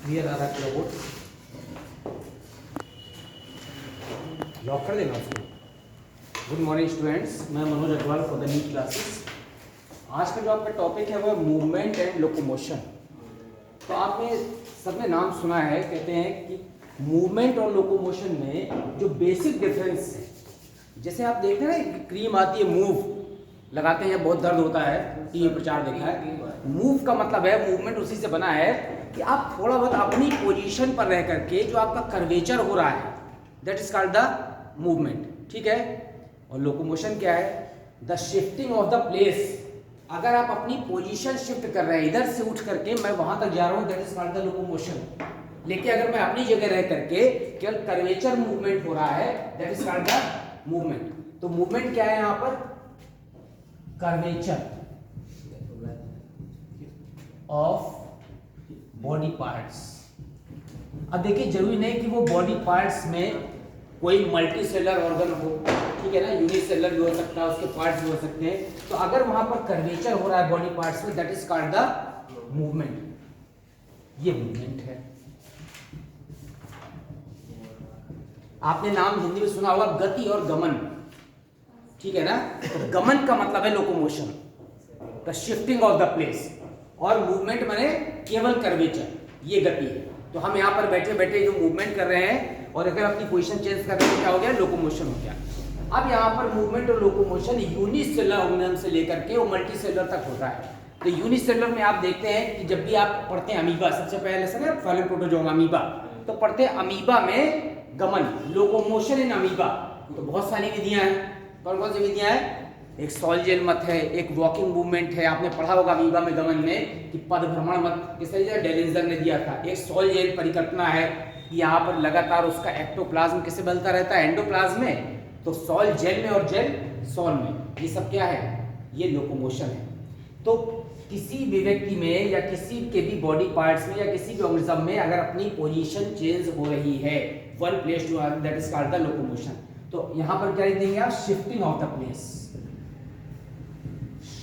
Clear आ रहा है पूरा बोर्ड? लॉक कर देना उसको। गुड मॉर्निंग स्टूडेंट्स, मैं Manoj Agrawal for the new classes. आज का जो आपका टॉपिक है वो है मूवमेंट एंड लोकोमोशन। तो आपने सबने नाम सुना है, कहते हैं कि मूवमेंट और लोकोमोशन में जो बेसिक डिफरेंस है, जैसे आप देखते हैं ना क्रीम आती है मूव लगाते हैं, बहुत दर्द होता है, टीवी प्रचार देखा है। मूव का मतलब है, मूवमेंट उसी से बना है कि आप थोड़ा बहुत अपनी पोजीशन पर रह करके जो आपका कर्वेचर हो रहा है, that is called the movement, ठीक है। और लोकोमोशन क्या है? The shifting of the place. अगर आप अपनी पोजीशन शिफ्ट कर रहे हैं, इधर से उठ करके मैं वहां तक जा रहा हूं, that is called the locomotion. लेकिन अगर मैं अपनी जगह रह करके केवल कर्वेचर मूवमेंट हो रहा है, that is called the movement. तो मूवमेंट क्या है यहां पर? Curvature of body parts. अब देखिए, जरूरी नहीं कि वो बॉडी पार्ट्स में कोई मल्टी सेलर ऑर्गन हो, ठीक है ना, यूनिसेलर भी हो सकता है, उसके पार्ट्स भी हो सकते हैं। तो अगर वहां पर कर्वेचर हो रहा है बॉडी पार्ट्स में, that is called the movement. ये मूवमेंट है। आपने नाम हिंदी में सुना होगा गति और गमन, ठीक है ना। तो गमन का मतलब है locomotion, the shifting of the place, और मूवमेंट माने केवल कर्वेचर, ये गति है। तो हम यहाँ पर बैठे बैठे जो मूवमेंट कर रहे हैं, और अगर अपनी पोजीशन चेंज कर रहे हैं तो क्या हो गया? लोकोमोशन हो गया। अब यहाँ पर मूवमेंट और लोकोमोशन यूनिसेलुलर ऑर्गेनिज्म से लेकर के वो मल्टी सेलुलर तक होता है। तो यूनिसेलुलर में आप देखते हैं कि जब भी आप पढ़ते हैं अमीबा, सबसे पहले से ना फाइलम प्रोटोजोआ अमीबा, तो पढ़ते हैं अमीबा में गमन, लोकोमोशन इन अमीबा। तो बहुत सारी विधियां हैं। कौन कौन सी विधियां हैं? एक सॉल जेल मत है, एक वॉकिंग मूवमेंट है, आपने पढ़ा होगा अमीबा में गमन में कि पद भ्रमण मत किस तरीके से डेलिंजर ने दिया था। एक सॉल जेल परिकल्पना है, यहाँ पर लगातार उसका एक्टोप्लाज्म किससे बनता रहता है? एंडोप्लाज्म में। तो सॉल जेल में और जेल सॉल में, ये सब क्या है? ये लोकोमोशन है। तो किसी भी व्यक्ति में या किसी के भी बॉडी पार्ट्स में या किसी भी ऑर्गेनिज्म में अगर अपनी पोजीशन चेंज हो रही है one place to another, that is called the locomotion. तो यहाँ पर क्या लिख देंगे आप? Shifting of the place,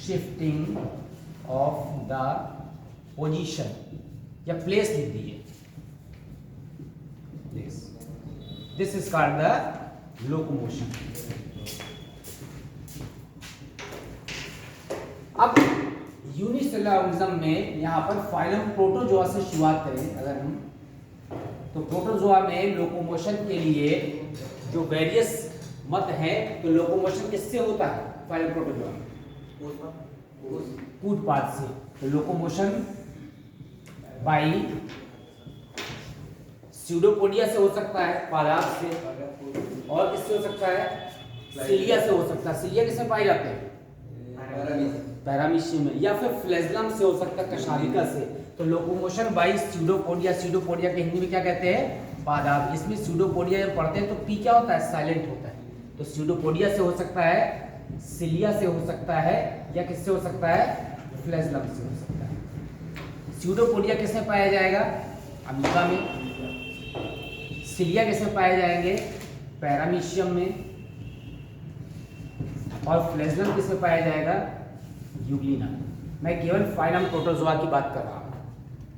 shifting of the position, या प्लेस लिख दीजिए, this is called the locomotion. अब यूनिसेलुलर ऑर्गेनिज्म में यहां पर फाइलम प्रोटोजोआ से शुरुआत करें अगर हम, तो प्रोटोजोआ में लोकोमोशन के लिए जो वेरियस मत हैं, तो लोकोमोशन किससे होता है? फाइलम प्रोटोजोआ में कूद पाद से। तो लोकोमोशन बाई स्यूडोपोडिया से हो सकता है, पादाप से, और किससे हो सकता है? सिलिया से हो सकता है। सिलिया किसमें पाए जाते हैं? पैरामीशियम में। या फिर फ्लेजलम से हो सकता है, कशालिका से। तो लोकोमोशन बाई स्यूडोपोडिया, स्यूडोपोडिया के हिंदी में क्या कहते हैं? पादाप। इसमें स्यूडोपोडिया जब पढ़ते हैं तो पी क्या होता है? साइलेंट होता है। तो स्यूडोपोडिया से हो सकता है, सिलिया से हो सकता है, या किससे हो सकता है? फ्लेजलम से हो सकता है। स्यूडोपोडिया किसमें पाया जाएगा? अमीबा में। सिलिया किसमें पाए जाएंगे? पैरामीशियम में। और फ्लेजलम किसमें पाया जाएगा? यूग्लिना। मैं केवल फाइलम प्रोटोजोआ की बात कर रहा हूं,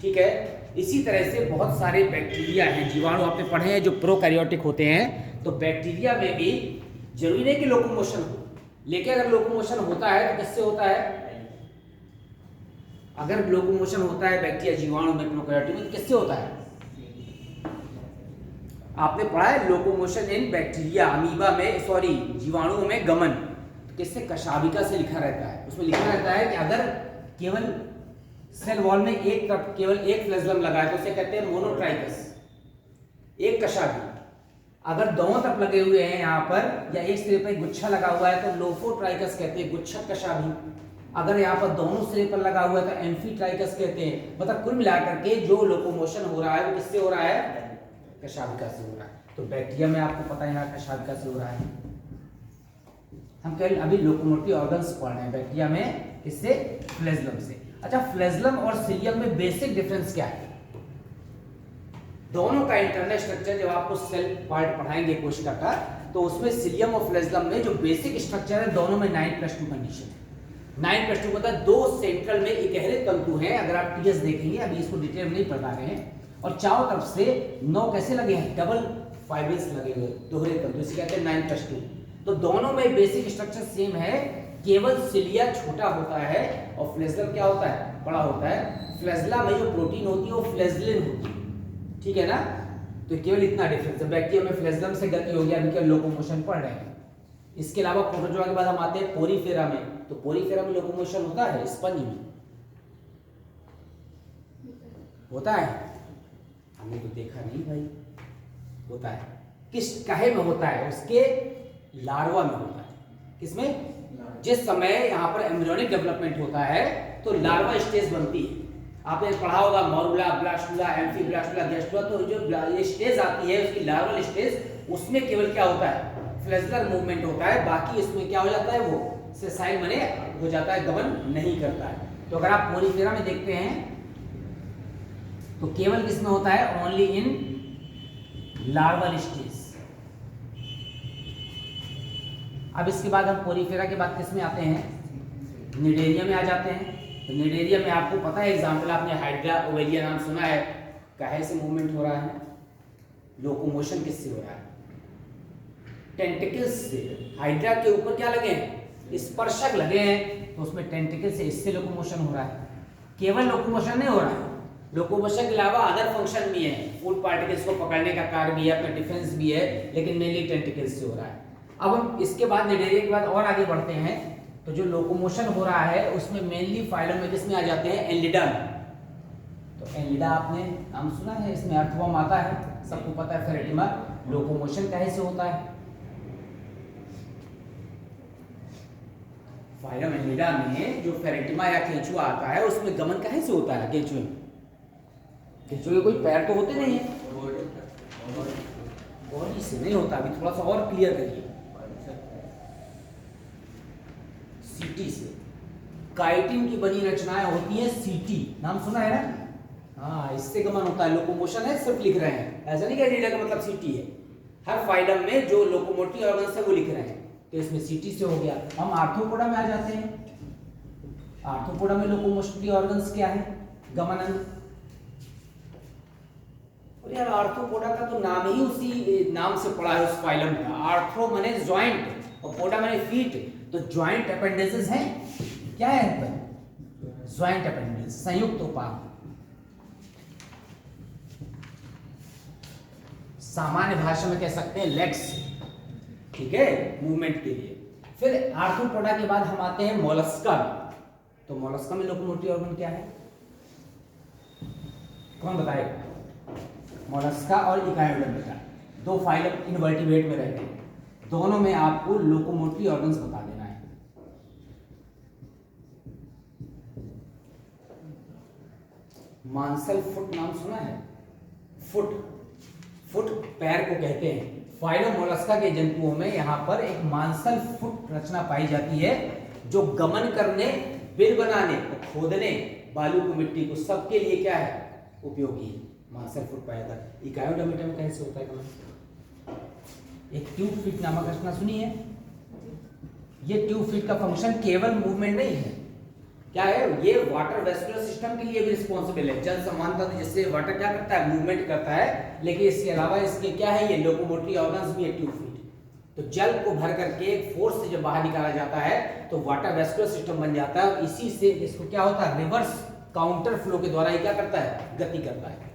ठीक है। इसी तरह से बहुत सारे बैक्टीरिया हैं, जीवाणु आपने पढ़े हैं जो प्रोकैरियोटिक होते हैं। तो बैक्टीरिया में भी जरूरी नहीं कि लोकोमोशन हो, लेकिन अगर लोकोमोशन होता है तो किससे होता है? अगर लोकोमोशन होता है बैक्टीरिया जीवाणु में, प्रोकैरियोटिक में, तो किससे होता है? आपने पढ़ा है लोकोमोशन इन बैक्टीरिया, अमीबा में, सॉरी जीवाणुओं में गमन, किससे? कशाभिका से लिखा रहता है। उसमें लिखा रहता है कि अगर केवल सेल वॉल में एक तरफ केवल एक फ्लेजलम लगा है तो उसे कहते हैं मोनोट्राइकस, एक कशाभि। अगर दोनों तरफ लगे हुए हैं यहाँ पर, या एक सिरे पर गुच्छा लगा हुआ है तो लोफोट्राइकस कहते हैं, गुच्छा कशाभि। अगर यहाँ पर दोनों सिरे पर लगा हुआ है तो एम्फीट्राइकस कहते हैं। मतलब कुल मिलाकर के जो लोकोमोशन हो रहा है वो किससे हो रहा है? कशाभिका से हो रहा है। तो बैक्टीरिया में आपको पता है यहाँ कशाभिका से हो रहा है। हम कह अभी लोकोमोटिव ऑर्गन्स पढ़ रहे हैं बैक्टीरिया में, किससे? फ्लेजलम से। अच्छा, फ्लेजलम और सिलियम में बेसिक डिफरेंस क्या है? दोनों का इंटरनल स्ट्रक्चर जब आपको सेल पार्ट पढ़ाएंगे कोशिका का, तो उसमें सिलियम और फ्लेजलम में जो बेसिक स्ट्रक्चर है दोनों में 9+2 कंडीशन है। 9+2 मतलब दो सेंट्रल में इकहरे तंतु हैं। अगर आप टीएस देखेंगे, अभी इसको डिटेल में नहीं बता रहे हैं, और चारों तरफ से 9 कैसे लगे हैं, डबल फाइब्रिल्स लगे हुए, दोहरे तंतु, इसे कहते हैं 9 टेस्टिंग। तो दोनों में बेसिक स्ट्रक्चर सेम है, केवल सिलिया छोटा होता है और फ्लैजेलम क्या होता है, बड़ा होता है। फ्लैजेला में जो प्रोटीन होती है वो फ्लैजलिन होती है, ठीक है ना। तो केवल इतना डिफरेंस है। बैक्टीरिया में फ्लैजेलम से गति हो गया, अभी क्या लोकोमोशन पढ़ रहे हैं। इसके अलावा प्रोटोजोआ के बाद हम आते हैं पोरीफेरा में। तो पोरीफेरा में लोकोमोशन होता है, स्पंज में होता है, हमने तो देखा नहीं भाई, होता है। किस काहे में होता है, उसके लार्वा में होता है। किसमें, जिस समय यहाँ पर एम्ब्रियोनिक डेवलपमेंट होता है तो लार्वा स्टेज बनती है। आपने पढ़ा होगा मॉरुला, ब्लास्टुला, एम्फीब्लास्टुला, गैस्ट्रुला, तो जो ये स्टेज आती है उसकी लार्वल स्टेज, उसमें केवल क्या होता है, फ्लैजेलर मूवमेंट होता है। बाकी इसमें क्या हो जाता है, वो सेसाइल बने हो जाता है, गमन नहीं करता है। तो अगर आप पोरीफेरा में देखते हैं तो केवल किसमें होता है, ओनली इन लार्वल स्टेज। अब इसके बाद हम पोरीफेरा के बाद किसमें आते हैं, निडेरिया में आ जाते हैं। तो निडेरिया में आपको पता है एग्जाम्पल, आपने हाइड्रा ओवेलिया नाम सुना है, काहे से मूवमेंट हो रहा है, लोकोमोशन किससे हो रहा है, टेंटिकल्स से। हाइड्रा के ऊपर क्या लगे हैं, स्पर्शक लगे हैं, तो उसमें टेंटिकल से, इससे लोकोमोशन हो रहा है। केवल लोकोमोशन नहीं हो रहा है, लोकोमोशन के अलावा अदर फंक्शन भी है, फूड पार्टिकल्स को पकड़ने का कार्य भी है, अपना डिफेंस भी है, लेकिन मेनली टेंटिकल्स से हो रहा है। अब हम इसके बाद निडेरिया के बाद और आगे बढ़ते हैं, तो जो लोकोमोशन हो रहा है उसमें मेनली फाइलम में किसमें आ जाते हैं, एनलिडा में। तो एनलिडा आपने नाम सुना है, इसमें अर्थवर्म आता है, सबको पता है। फेरेटिमा, लोकोमोशन काहे से होता है, फाइलम एनलिडा में जो फेरेटिमा या केंचुआ आता है उसमें गमन काहे से होता है, केंचुए में। केंचुए के कोई पैर तो होते नहीं है, बॉडी से नहीं होता। अभी थोड़ा सा और क्लियर करिए, सीटी से। काइटिन की बनी रचनाएं होती हैं सीटी, नाम सुना है ना, हाँ, इससे गमन होता है। लोकोमोशन है सिर्फ लिख रहे हैं, ऐसा नहीं कि रीडर का मतलब सीटी है। हर फाइलम में जो लोकोमोटिव ऑर्गन्स है वो लिख रहे हैं, तो इसमें सीटी से हो गया। हम आर्थ्रोपोडा में आ जाते हैं। आर्थ्रोपोडा में लोकोमोटिव ऑर्गन्स क्या है, गमन अंग। और यार आर्थ्रोपोडा का तो नाम ही उसी नाम से पड़ा है, उस फाइलम का। आर्थ्रो माने जॉइंट और पोडा माने फीट, तो जॉइंट अपेंडेजेस हैं, क्या है, जॉइंट अपेंडेज, संयुक्त उपांग। सामान्य भाषा में कह सकते हैं लेग्स, ठीक है, मूवमेंट के लिए। फिर आर्थ्रोपोडा के बाद हम आते हैं मोलस्का में। तो मोलस्का में लोकोमोटिव ऑर्गन क्या है, कौन बताएगा। मोलस्का और इकायोडर्मिटा, दो फाइलम इनवर्टिब्रेट में रहते हैं, दोनों में आपको लोकोमोटिव ऑर्गन्स बता देना है। मांसल फुट नाम सुना है, फुट, फुट पैर को कहते हैं। फाइलम मोलस्का के जंतुओं में यहाँ पर एक मांसल फुट रचना पाई जाती है, जो गमन करने, बिल बनाने, खोदने, बालू को, मिट्टी को, सबके लिए क्या है, उपयोगी है। मांसल फुट पाया जाता है। इकायोडर्मिटा में कैसे होता है गमन, एक ट्यूब फीट नामक रचना सुनी है। ये ट्यूब फीट का फंक्शन केवल मूवमेंट नहीं है, क्या है, ये वाटर वेस्कुलर सिस्टम के लिए भी रिस्पॉन्सिबल है। जल संवहन तंत्र, जिससे वाटर क्या करता है, मूवमेंट करता है, लेकिन इसके अलावा इसके क्या है, ये लोकोमोटिव ऑर्गन्स भी है ट्यूब फीट। तो जल को भर करके एक फोर्स से जब बाहर निकाला जाता है तो वाटर वेस्कुलर सिस्टम बन जाता है, और इसी से इसको क्या होता है, रिवर्स काउंटर फ्लो के द्वारा ये क्या करता है, गति करता है।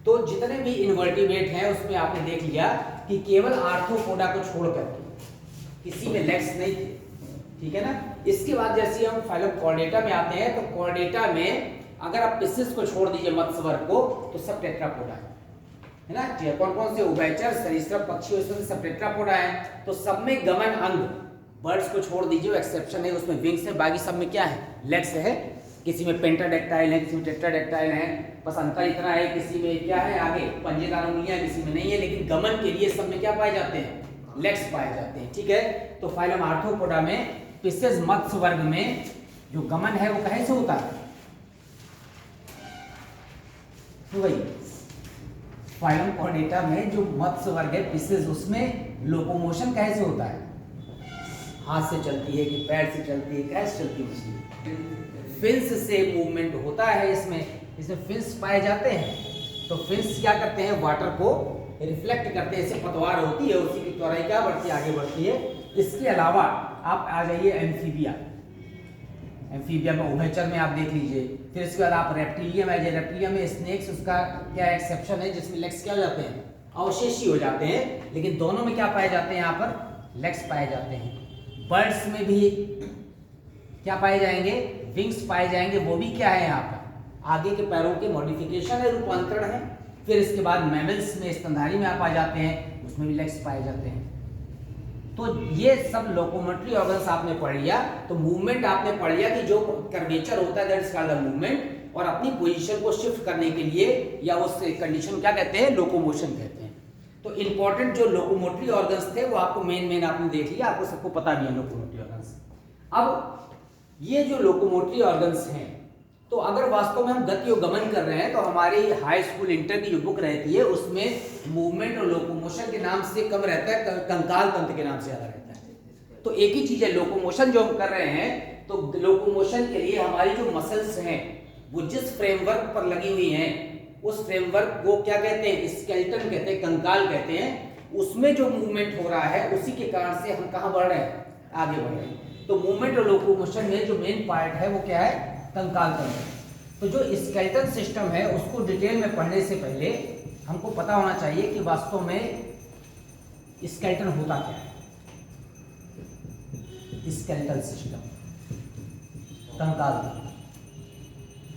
तो जितने भी इनवर्टिब्रेट हैं उसमें आपने देख लिया कि केवल आर्थ्रोपोडा को छोड़ करके किसी में लेग्स नहीं थे, ठीक है ना। इसके बाद जैसे हम फाइलम कॉर्डेटा में आते हैं, तो कॉर्डेटा में अगर आप पिसिस को छोड़ दीजिए, मत्स्य को, तो सब टेट्रापोडा है ना। कौन कौन से, उभयचर, सरीसृप, पक्षी, उसमें सब टेट्रापोडा है। तो सब में गमन अंग, बर्ड्स को छोड़ दीजिए, एक्सेप्शन है, उसमें विंग्स है, बाकी सब में क्या है, लेग्स है। किसी में पेंटाडेक्टाइल है, किसी में टेट्राडेक्टाइल है, बस अंतर इतना है, किसी में क्या है, आगे पंजेदार उंगलियां, किसी में नहीं है, लेकिन गमन के लिए सब में क्या पाए जाते हैं, लेग्स पाए जाते हैं, ठीक है। तो फाइलम आर्थ्रोपोडा में पिसेस मत्स्य वर्ग में जो गमन है वो कहीं से होता है, तो वही फाइलम कॉर्डेटा में जो मत्स्य वर्ग है पिसेस, उसमें लोकोमोशन कैसे होता है, हाथ से चलती है कि पैर से चलती है, कैसे चलती है मछली, फिन्स से मूवमेंट होता है। इसमें फिन्स पाए जाते हैं, तो फिन्स क्या करते हैं, वाटर को रिफ्लेक्ट करते हैं, जैसे पतवार होती है उसी की त्वराई क्या बढ़ती है, आगे बढ़ती है। इसके अलावा आप आ जाइए एम्फीबिया, एम्फीबिया में उभयचर में आप देख लीजिए। फिर इसके बाद आप रेप्टिलियम आ जाइए, रेप्टिलियम में स्नेक्स उसका क्या एक्सेप्शन है, जिसमें लेग्स क्या हो जाते हैं, अवशेषी हो जाते हैं, लेकिन दोनों में क्या पाए जाते हैं, यहाँ पर लेग्स पाए जाते हैं। बर्ड्स में भी क्या पाए जाएंगे, विंग्स पाए जाएंगे, वो भी क्या है, यहाँ पर आगे के पैरों के मॉडिफिकेशन है, रूपांतरण है। फिर इसके बाद मैमल्स में, स्तनधारी में आप आ जाते हैं, उसमें भी लेग्स पाए जाते हैं। तो ये सब लोकोमोटरी ऑर्गन्स आपने पढ़ लिया। तो मूवमेंट आपने पढ़ लिया कि जो कर्वेचर होता है that is called the movement, और अपनी पोजीशन को शिफ्ट करने के लिए या उस कंडीशन क्या कहते हैं, लोकोमोशन कहते हैं। तो इंपॉर्टेंट जो लोकोमोटरी ऑर्गन्स थे वो आपको मेन आपने देख लिया, आपको सबको पता भी है लोकोमोटरी ऑर्गन्स। अब ये जो लोकोमोटरी ऑर्गन्स हैं, तो अगर वास्तव में हम गति और गमन कर रहे हैं तो हमारी हाई स्कूल इंटर की जो बुक रहती है उसमें मूवमेंट और लोकोमोशन के नाम से कम रहता है, कंकाल तंत्र के नाम से ज्यादा रहता है। तो एक ही चीज है, लोकोमोशन जो हम कर रहे हैं, तो लोकोमोशन के लिए हमारी जो मसल्स हैं वो जिस फ्रेमवर्क पर लगी हुई हैं उस फ्रेमवर्क को क्या कहते हैं, स्केलेटन कहते हैं, कंकाल कहते हैं। उसमें जो मूवमेंट हो रहा है उसी के कारण से हम कहाँ बढ़ रहे हैं, आगे बढ़ रहे हैं। तो मूवमेंट और लोकोमोशन में जो मेन पार्ट है वो क्या है, कंकाल तंत्र। तो जो स्केलेटन सिस्टम है उसको डिटेल में पढ़ने से पहले हमको पता होना चाहिए कि वास्तव में स्केलेटन होता क्या है। स्केलेटल सिस्टम, कंकाल तंत्र।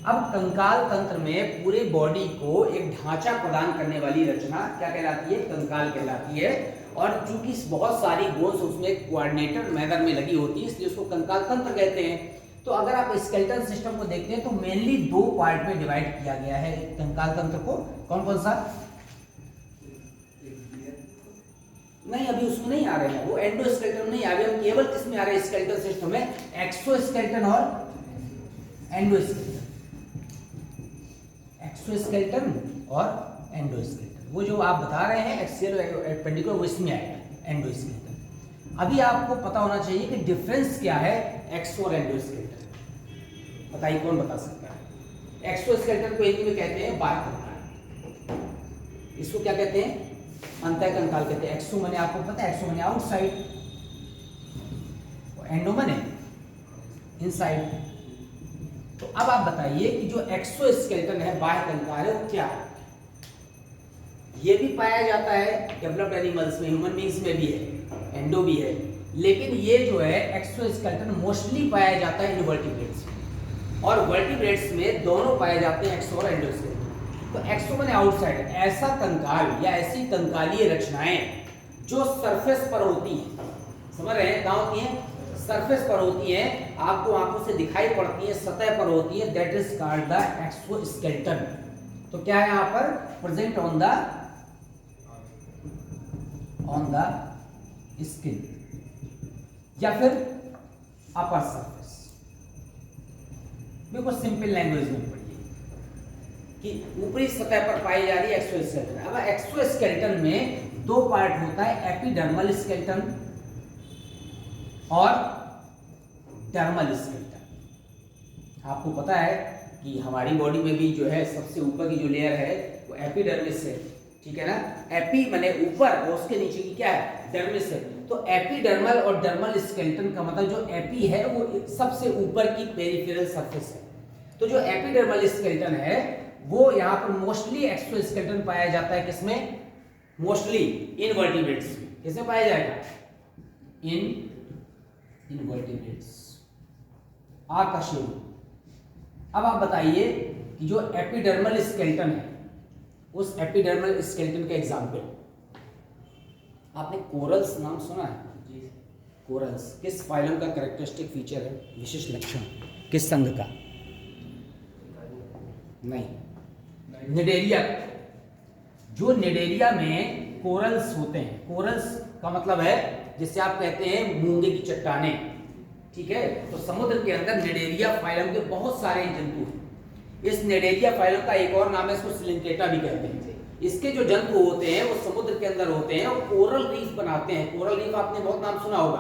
अब कंकाल तंत्र में पूरे बॉडी को एक ढांचा प्रदान करने वाली रचना क्या कहलाती है, कंकाल कहलाती है। और चूंकि बहुत सारी बोन्स उसमें कोऑर्डिनेटेड मैनर में लगी होती है इसलिए उसको कंकाल तंत्र कहते हैं। तो अगर आप स्केलेटल सिस्टम को देखते हैं तो मेनली दो पार्ट में डिवाइड किया गया है कंकाल तंत्र को। कौन कौन सा, नहीं अभी उसमें नहीं आ रहे हैं, वो एंडोस्केलेटन नहीं आ रहे, हम केवल किसमें आ रहे हैं, स्केलेटल सिस्टम में एक्सोस्केलेटन और एंडोस्केलेटन, एक्सोस्केलेटन और एंडोस्केलेटन। वो जो आप बता रहे हैं एक्सियल एपेंडिकुलर वो इसमें आएगा एंडोस्केलेटन। अभी आपको पता होना चाहिए कि डिफरेंस क्या है एक्सो और एंडोस्केलेटन। बताइए कौन बता सकता है। एक्सोस्केलेटन को हिंदी में कहते हैं बाह्य कंकाल, इसको क्या कहते हैं, अंतः कंकाल कहते हैं। एक्सो माने आपको पता है, एक्सो माने आउटसाइड, एंडो माने इनसाइड। तो अब आप बताइए कि जो एक्सोस्केलेटन है, बाह्य कंकाल है, वो क्या है। ये भी पाया जाता है डेवलप्ड एनिमल्स में, ह्यूमन बींग्स में भी है, एंडो भी है, लेकिन ये जो है एक्सोस्केलेटन मोस्टली पाया जाता है इनवर्टिब्रेट्स में, और वर्टिब्रेट्स में दोनों पाए जाते हैं एक्सो और एंडोस्केलेटन। तो एक्सो माने आउटसाइड, ऐसा कंकाल या ऐसी कंकालीय रचनाएं जो सरफेस पर होती हैं, समझ रहे हैं, कहाँ होती हैं, सरफेस पर होती हैं, आपको आंखों से दिखाई पड़ती हैं, सतह पर होती है, that is called the exoskeleton. तो क्या है यहाँ पर प्रेजेंट ऑन द स्किन या फिर अपर सरफेस। बिल्कुल सिंपल लैंग्वेज में पढ़िए कि ऊपरी सतह पर पाई जा रही है एक्सोस्केलेटन। अब एक्सोस्केलेटन में दो पार्ट होता है, एपिडर्मल स्केलेटन और डर्मल स्केलेटन। आपको पता है कि हमारी बॉडी में भी जो है सबसे ऊपर की जो लेयर है वो एपिडर्मिस है, ठीक है ना। एपी माने ऊपर और उसके नीचे की क्या है, डर्मिस है। तो एपिडर्मल और डर्मल स्केलेटन का मतलब जो एपी है वो सबसे ऊपर की पेरिफेरल सरफेस है। तो जो एपिडर्मल स्केलेटन है वो यहाँ पर मोस्टली एक्सोस्केलेटन पाया जाता है, किसमें, मोस्टली इनवर्टिब्रेट्स में। किसमें पाया जाएगा, इनवर्टिब्रेट्स, आकाशीय। अब आप बताइए कि जो एपिडर्मल स्केलेटन है उस एपिडर्मल स्केलेटन का एग्जाम्पल, आपने कोरल्स नाम सुना है जी। कोरल्स किस फाइलम का कैरेक्टरिस्टिक फीचर है, विशिष्ट लक्षण, किस संघ का, नहीं, निडेरिया। जो निडेरिया में कोरल्स होते हैं, कोरल्स का मतलब है जिससे आप कहते हैं मूंगे की चट्टानें, ठीक है। तो समुद्र के अंदर निडेरिया फाइलम के बहुत सारे जंतु हैं। इस निडेरिया फाइलम का एक और नाम है, इसको सिलिंकेटा भी कहते हैं। इसके जो जंतु होते हैं वो समुद्र के अंदर होते हैं और कोरल रीफ बनाते हैं। कोरल रीफ आपने बहुत नाम सुना होगा।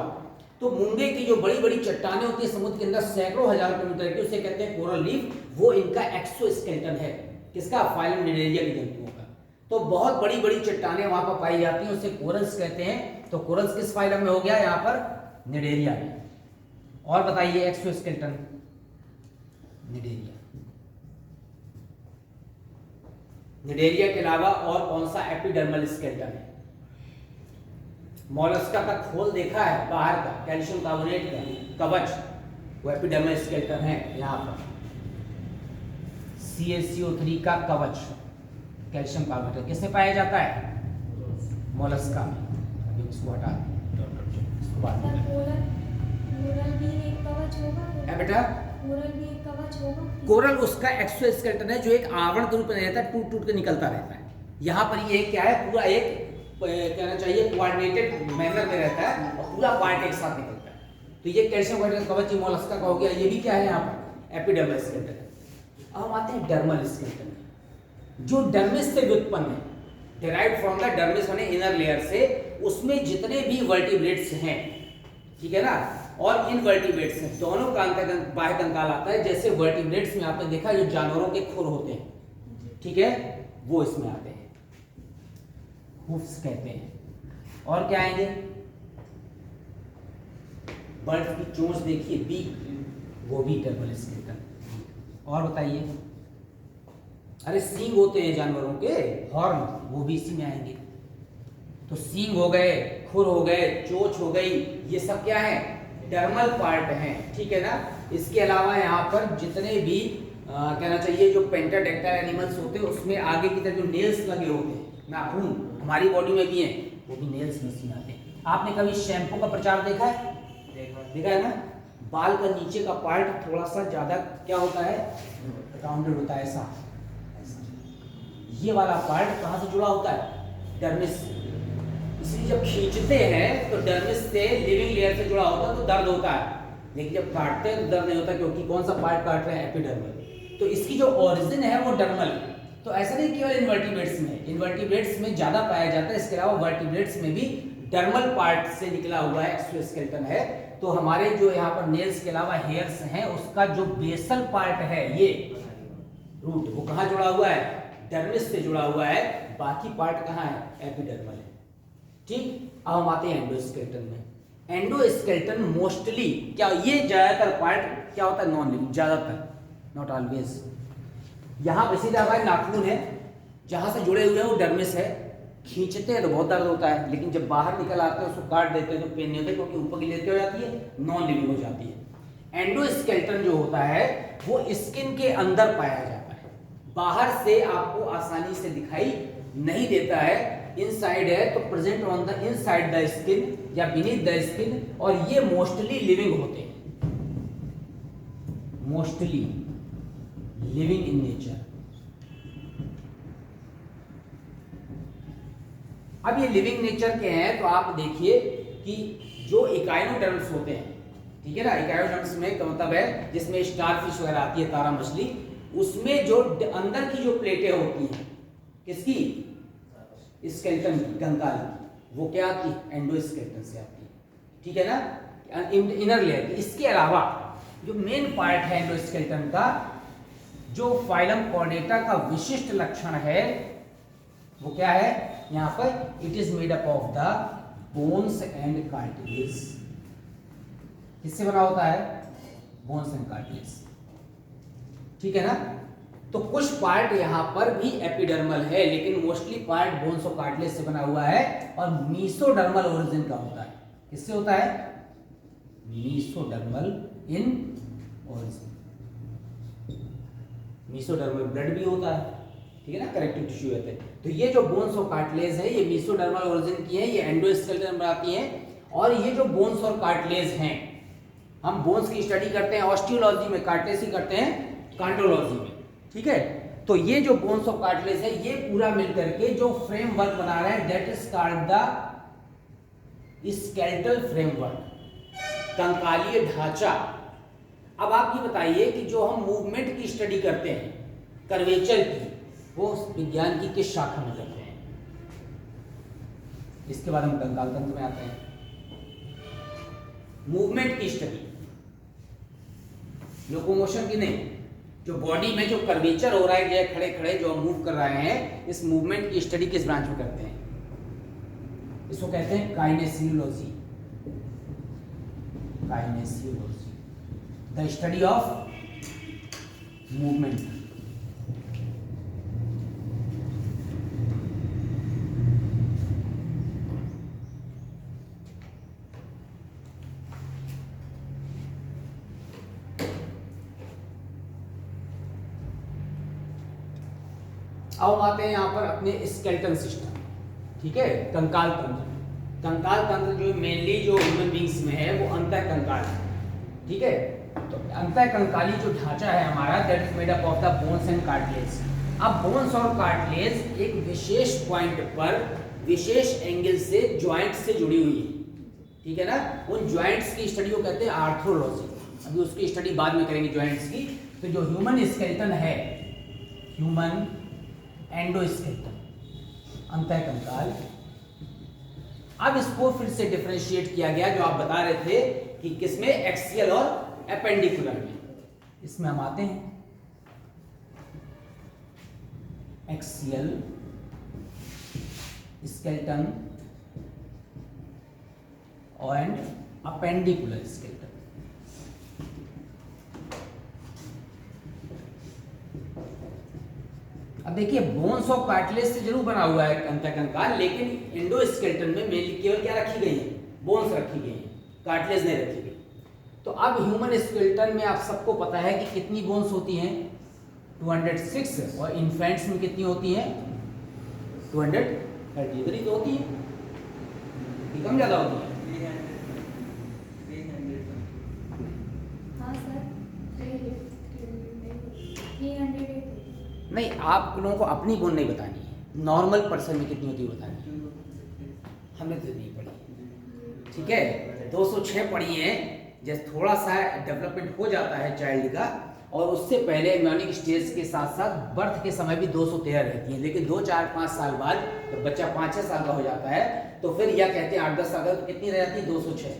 तो मूंगे की जो बड़ी बड़ी चट्टानें होती है समुद्र के अंदर सैकड़ों हजार किलोमीटर की, उसे कहते हैं कोरल रीफ। वो इनका एक्सोस्केलेटन है। किसका? फाइलम निडेरिया की जंतुओं का। तो बहुत बड़ी बड़ी चट्टानें वहां पर पाई जाती हैं, उसे कोरल्स कहते हैं। तो कोरल्स किस फाइलम में हो गया? यहाँ पर निडेरिया में। और बताइए एक्सोस्केलेटन निडेरिया। निडेरिया के अलावा और कौन सा एपिडर्मल स्केलेटन है? मोलस्का का खोल देखा है बाहर का, कैल्शियम कार्बोनेट का कवच, वो एपिडर्मल स्केलेटन है। यहाँ पर CaCO3 का कवच कैल्शियम कार्बोनेट किसमें पाया जाता है? मोलस्का में। अभी उसको हटा बेटा। कोरल उसका एक्सोस्केलेटन है जो एक आवरण के रूप में रहता है, टूट टूट के निकलता रहता है। यहाँ पर ये क्या है? पूरा एक कहना चाहिए कोऑर्डिनेटेड मैनर में रहता है और पूरा पार्ट एक साथ निकलता है। तो ये कैल्शियम कार्बोनेट कवच मोलस्का का हो गया। ये भी क्या है? यहाँ पर एपिडर्मल स्केलेटन। अब हम आते हैं डर्मल स्केलेटन, जो डर्मिस से व्युत्पन्न है, डिराइव्ड फ्रॉम द डर्मिस यानी इनर लेयर से। उसमें जितने भी वर्टिब्रेट्स हैं, ठीक है ना, और इनवर्टिब्रेट्स हैं, दोनों का अंतर्गत बाह्य कंकाल आता है। जैसे वर्टिब्रेट्स में आपने देखा जो जानवरों के खुर होते हैं, ठीक है, वो इसमें आते हैं, हूफ्स कहते हैं। और क्या आएंगे? बर्ड की चोंच देखिए, बीक, वो भी डर्मल स्केलेटन। और बताइए, अरे सींग होते हैं जानवरों के, हॉर्न, वो भी इसी में आएंगे। तो सींग हो गए, खुर हो गए, चोंच हो गई, ये सब क्या है? डर्मल पार्ट हैं, ठीक है ना। इसके अलावा यहाँ पर जितने भी कहना चाहिए जो पेंटाडेक्टाइल एनिमल्स होते हैं, उसमें आगे की तरफ जो नेल्स लगे होते हैं, नाखून, हमारी बॉडी में भी हैं, वो भी नेल्स में से आते हैं। आपने कभी शैम्पू का प्रचार देखा है? देखा है ना। बाल का नीचे का पार्ट थोड़ा सा ज्यादा क्या होता है? राउंडेड होता है, ऐसा। ये वाला पार्ट कहाँ से जुड़ा होता है? डर्मिस। इसलिए जब खींचते हैं तो डर्मिस से लिविंग लेयर से जुड़ा होता है तो दर्द होता है, लेकिन जब काटते हैं तो दर्द नहीं होता, क्योंकि कौन सा पार्ट काट रहे हैं? एपिडर्मल। तो इसकी जो ओरिजिन है वो डर्मल। तो ऐसा नहीं केवल इनवर्टिब्रेट्स में, इनवर्टिब्रेट्स में ज्यादा पाया जाता है, इसके अलावा वर्टिब्रेट्स में भी डर्मल पार्ट से निकला हुआ एक्सोस्केलेटन है। तो हमारे जो यहाँ पर नेल्स के अलावा हेयर्स हैं, उसका जो बेसल पार्ट है, ये रूट, वो कहाँ जुड़ा हुआ है? डर्मिस से जुड़ा हुआ है। बाकी पार्ट कहाँ है? एपिडर्मल है, ठीक। अब हम आते हैं एंडोस्केलेटन में। एंडोस्केलेटन मोस्टली क्या, ये ज्यादातर पार्ट क्या होता है? नॉन लिविंग, ज्यादातर, नॉट ऑलवेज। यहाँ पर सीधा हमारे नाखून है, जहां से जुड़े हुए हैं वो डर्मिस है। खींचते हैं तो बहुत दर्द होता है, लेकिन जब बाहर निकल आते हैं उसको काट देते हैं तो पेन नहीं होता, क्योंकि ऊपर की लेयर हो जाती है, नॉन लिविंग हो जाती है। एंडोस्केलेटन जो होता है वो स्किन के अंदर पाया जाता है, बाहर से आपको आसानी से दिखाई नहीं देता है। इनसाइड है तो present on the inside the skin या बीनीथ द स्किन, और ये मोस्टली लिविंग होते हैं, मोस्टली लिविंग इन नेचर। अब ये लिविंग नेचर के हैं, तो आप देखिए कि जो इकाइनोडर्म्स होते हैं, ठीक है ना, इकाइनोडर्म्स में का मतलब है जिसमें स्टारफिश वगैरह आती है, तारा मछली, उसमें जो अंदर की जो प्लेटें होती हैं, किसकी? स्केलेटन की, कंकाल की, वो क्या आती है? एंडोस्केलेटन से आती है, ठीक है ना, इनर लेयर की। इसके अलावा जो मेन पार्ट है एंडोस्केलेटन का, जो फाइलम कॉर्डेटा का विशिष्ट लक्षण है, वो क्या है? यहाँ पर it is made up of the bones and cartilage. किससे बना होता है? बोन्स एंड कार्टिलेज, ठीक है ना। तो कुछ पार्ट यहाँ पर भी एपिडर्मल है, लेकिन मोस्टली पार्ट बोन्स और कार्टिलेज से बना हुआ है, और मीसोडर्मल ओरिजिन का होता है। किससे होता है? Mesodermal in origin. Mesodermal blood भी होता है, ठीक है ना, करेक्टिव टिश्यू होते हैं। तो ये जो बोन्स और कार्टिलेज है, ये मीसोडर्मल ओरिजिन की है, ये एंडोस्केलेटन बनाती हैं। और ये जो बोन्स और कार्टिलेज हैं, हम बोन्स की स्टडी करते हैं ऑस्टियोलॉजी में, कार्टिलेज की करते हैं कार्डियोलॉजी में, ठीक है। तो ये जो बोन्स ऑफ कार्टिलेज है, ये पूरा मिलकर के जो फ्रेमवर्क बना रहा है, that is called the skeletal framework, कंकालीय ढांचा। अब आप ये बताइए कि जो हम मूवमेंट की स्टडी करते हैं, कर्वेचर की, वो विज्ञान की किस शाखा में करते हैं? इसके बाद हम कंकाल तंत्र में आते हैं। मूवमेंट की स्टडी, लोकोमोशन की नहीं, जो बॉडी में जो कर्वेचर हो रहा है, जैसे खड़े खड़े जो मूव कर रहे हैं, इस मूवमेंट की स्टडी किस ब्रांच में करते हैं? इसको कहते हैं काइनेसियोलॉजी। काइनेसियोलॉजी, द स्टडी ऑफ मूवमेंट। अब आते हैं यहाँ पर अपने स्केलेटल सिस्टम, ठीक है, कंकाल तंत्र। कंकाल तंत्र जो मेनली जो ह्यूमन बींग्स में है वो अंतः कंकाल है, ठीक है। तो अंतः कंकाली जो ढांचा है हमारा, that is made up of the bones and cartilage. अब बोन्स और कार्टिलेज एक विशेष पॉइंट पर विशेष एंगल से ज्वाइंट से जुड़ी हुई है, ठीक है ना। उन ज्वाइंट्स की स्टडी को कहते हैं आर्थ्रोलॉजी। अभी उसकी स्टडी बाद में करेंगे ज्वाइंट्स की। तो जो ह्यूमन स्केलेटन है, ह्यूमन एंडोस्केलेटन, अंतः कंकाल। अब इसको फिर से डिफरेंशिएट किया गया, जो आप बता रहे थे कि किसमें, एक्सियल और एपेंडिकुलर में। इसमें हम आते हैं, axial skeleton and appendicular skeleton. अब देखिए, बोन्स और कार्टिलेज से जरूर बना हुआ है अंतः कंकाल, लेकिन एंडोस्केलेटन में मेनली केवल क्या रखी गई है? बोन्स रखी गई है, कार्टिलेज नहीं रखी गई। तो अब ह्यूमन स्केलेटन में आप सबको पता है कि कितनी बोन्स होती हैं? 206। और इन्फेंट्स में कितनी होती हैं? 233 तो होती है, कि कम ज्यादा होती है? नहीं, आप लोगों को अपनी बोन नहीं बतानी है, नॉर्मल पर्सन में कितनी होती है बतानी है। हमने तो नहीं पढ़ी, ठीक है। 206 पढ़ी है। जैसे थोड़ा सा डेवलपमेंट हो जाता है चाइल्ड का, और उससे पहले एम्ब्रियोनिक स्टेज के साथ साथ बर्थ के समय भी 213 रहती है। लेकिन 2, 4, 5 साल बाद जब बच्चा 5-6 साल का हो जाता है, तो फिर यह कहते हैं 8-10 साल का, तो कितनी रह जाती है? 206,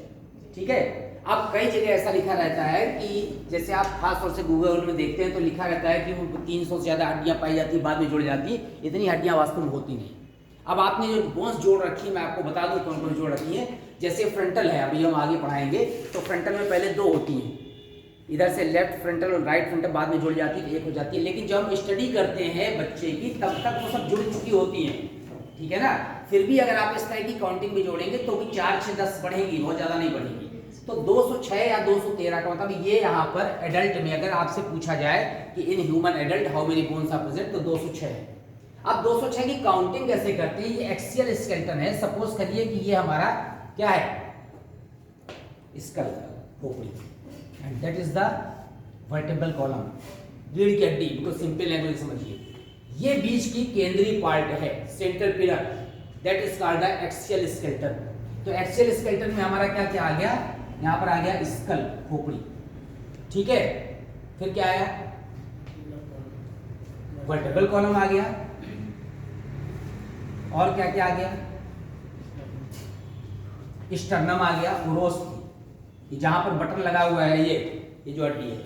ठीक है। अब कई जगह ऐसा लिखा रहता है कि जैसे आप खास तौर से गूगल में देखते हैं तो लिखा रहता है कि 300 से ज़्यादा हड्डियां पाई जाती है, बाद में जुड़ जाती है। इतनी हड्डियां वास्तव में होती नहीं। अब आपने जो बोन्स जोड़ रखी है, मैं आपको बता दूं कौन कौन जोड़ रखी है। जैसे फ्रंटल है, अभी हम आगे पढ़ाएंगे, तो फ्रंटल में पहले 2 होती हैं, इधर से लेफ्ट फ्रंटल और राइट फ्रंटल, बाद में जुड़ जाती है तो 1 हो जाती है। लेकिन जब हम स्टडी करते हैं बच्चे की, तब तक वो सब जुड़ चुकी होती हैं, ठीक है ना। फिर भी अगर आप इस तरह की काउंटिंग में जोड़ेंगे तो भी 4, 6, 10 बढ़ेंगी, बहुत ज़्यादा नहीं बढ़ेंगी। तो 206 या 213 का मतलब ये यहाँ पर एडल्ट में अगर आपसे पूछा जाए कि in human adult how many bones are present, तो 206 है। अब 206 की काउंटिंग कैसे करते हैं? ये एक्सियल स्केलेटन है। सपोज करिए कि ये हमारा क्या है? स्कल, खोपड़ी, and that is the vertebral column, रीढ़ की हड्डी, बिल्कुल सिंपल लैंग्वेज समझिए। ये बीच की केंद्रीय पार्ट है, central pillar, that is called the axial skeleton. तो एक्सियल स्केलेटन में हमारा क्या क्या आ गया? यहाँ पर आ गया स्कल, खोपड़ी, ठीक है। फिर क्या आया? वर्टेब्रल कॉलम आ गया। और क्या क्या आ गया? स्टर्नम आ गया, उरोस्थी, जहां पर बटन लगा हुआ है, ये जो हड्डी है,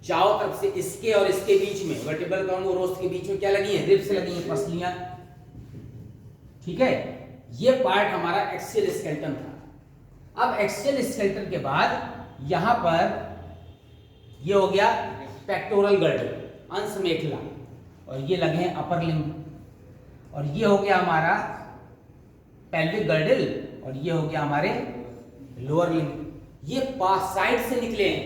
चारों तरफ से इसके और इसके बीच में, वर्टेब्रल कॉलम और उरोस्थी के बीच में क्या लगी है? रिब्स लगी है, पसलियां, ठीक है। ये पार्ट हमारा एक्सियल स्केलेटन था। अब एक्सियल स्केलेटन के बाद यहां पर ये हो गया पेक्टोरल गर्डल, अंश मेखला, और ये लगे हैं अपर लिम्ब, और ये हो गया हमारा पेल्विक गर्डल, और ये हो गया हमारे लोअर लिम्ब। ये पास साइड से निकले हैं,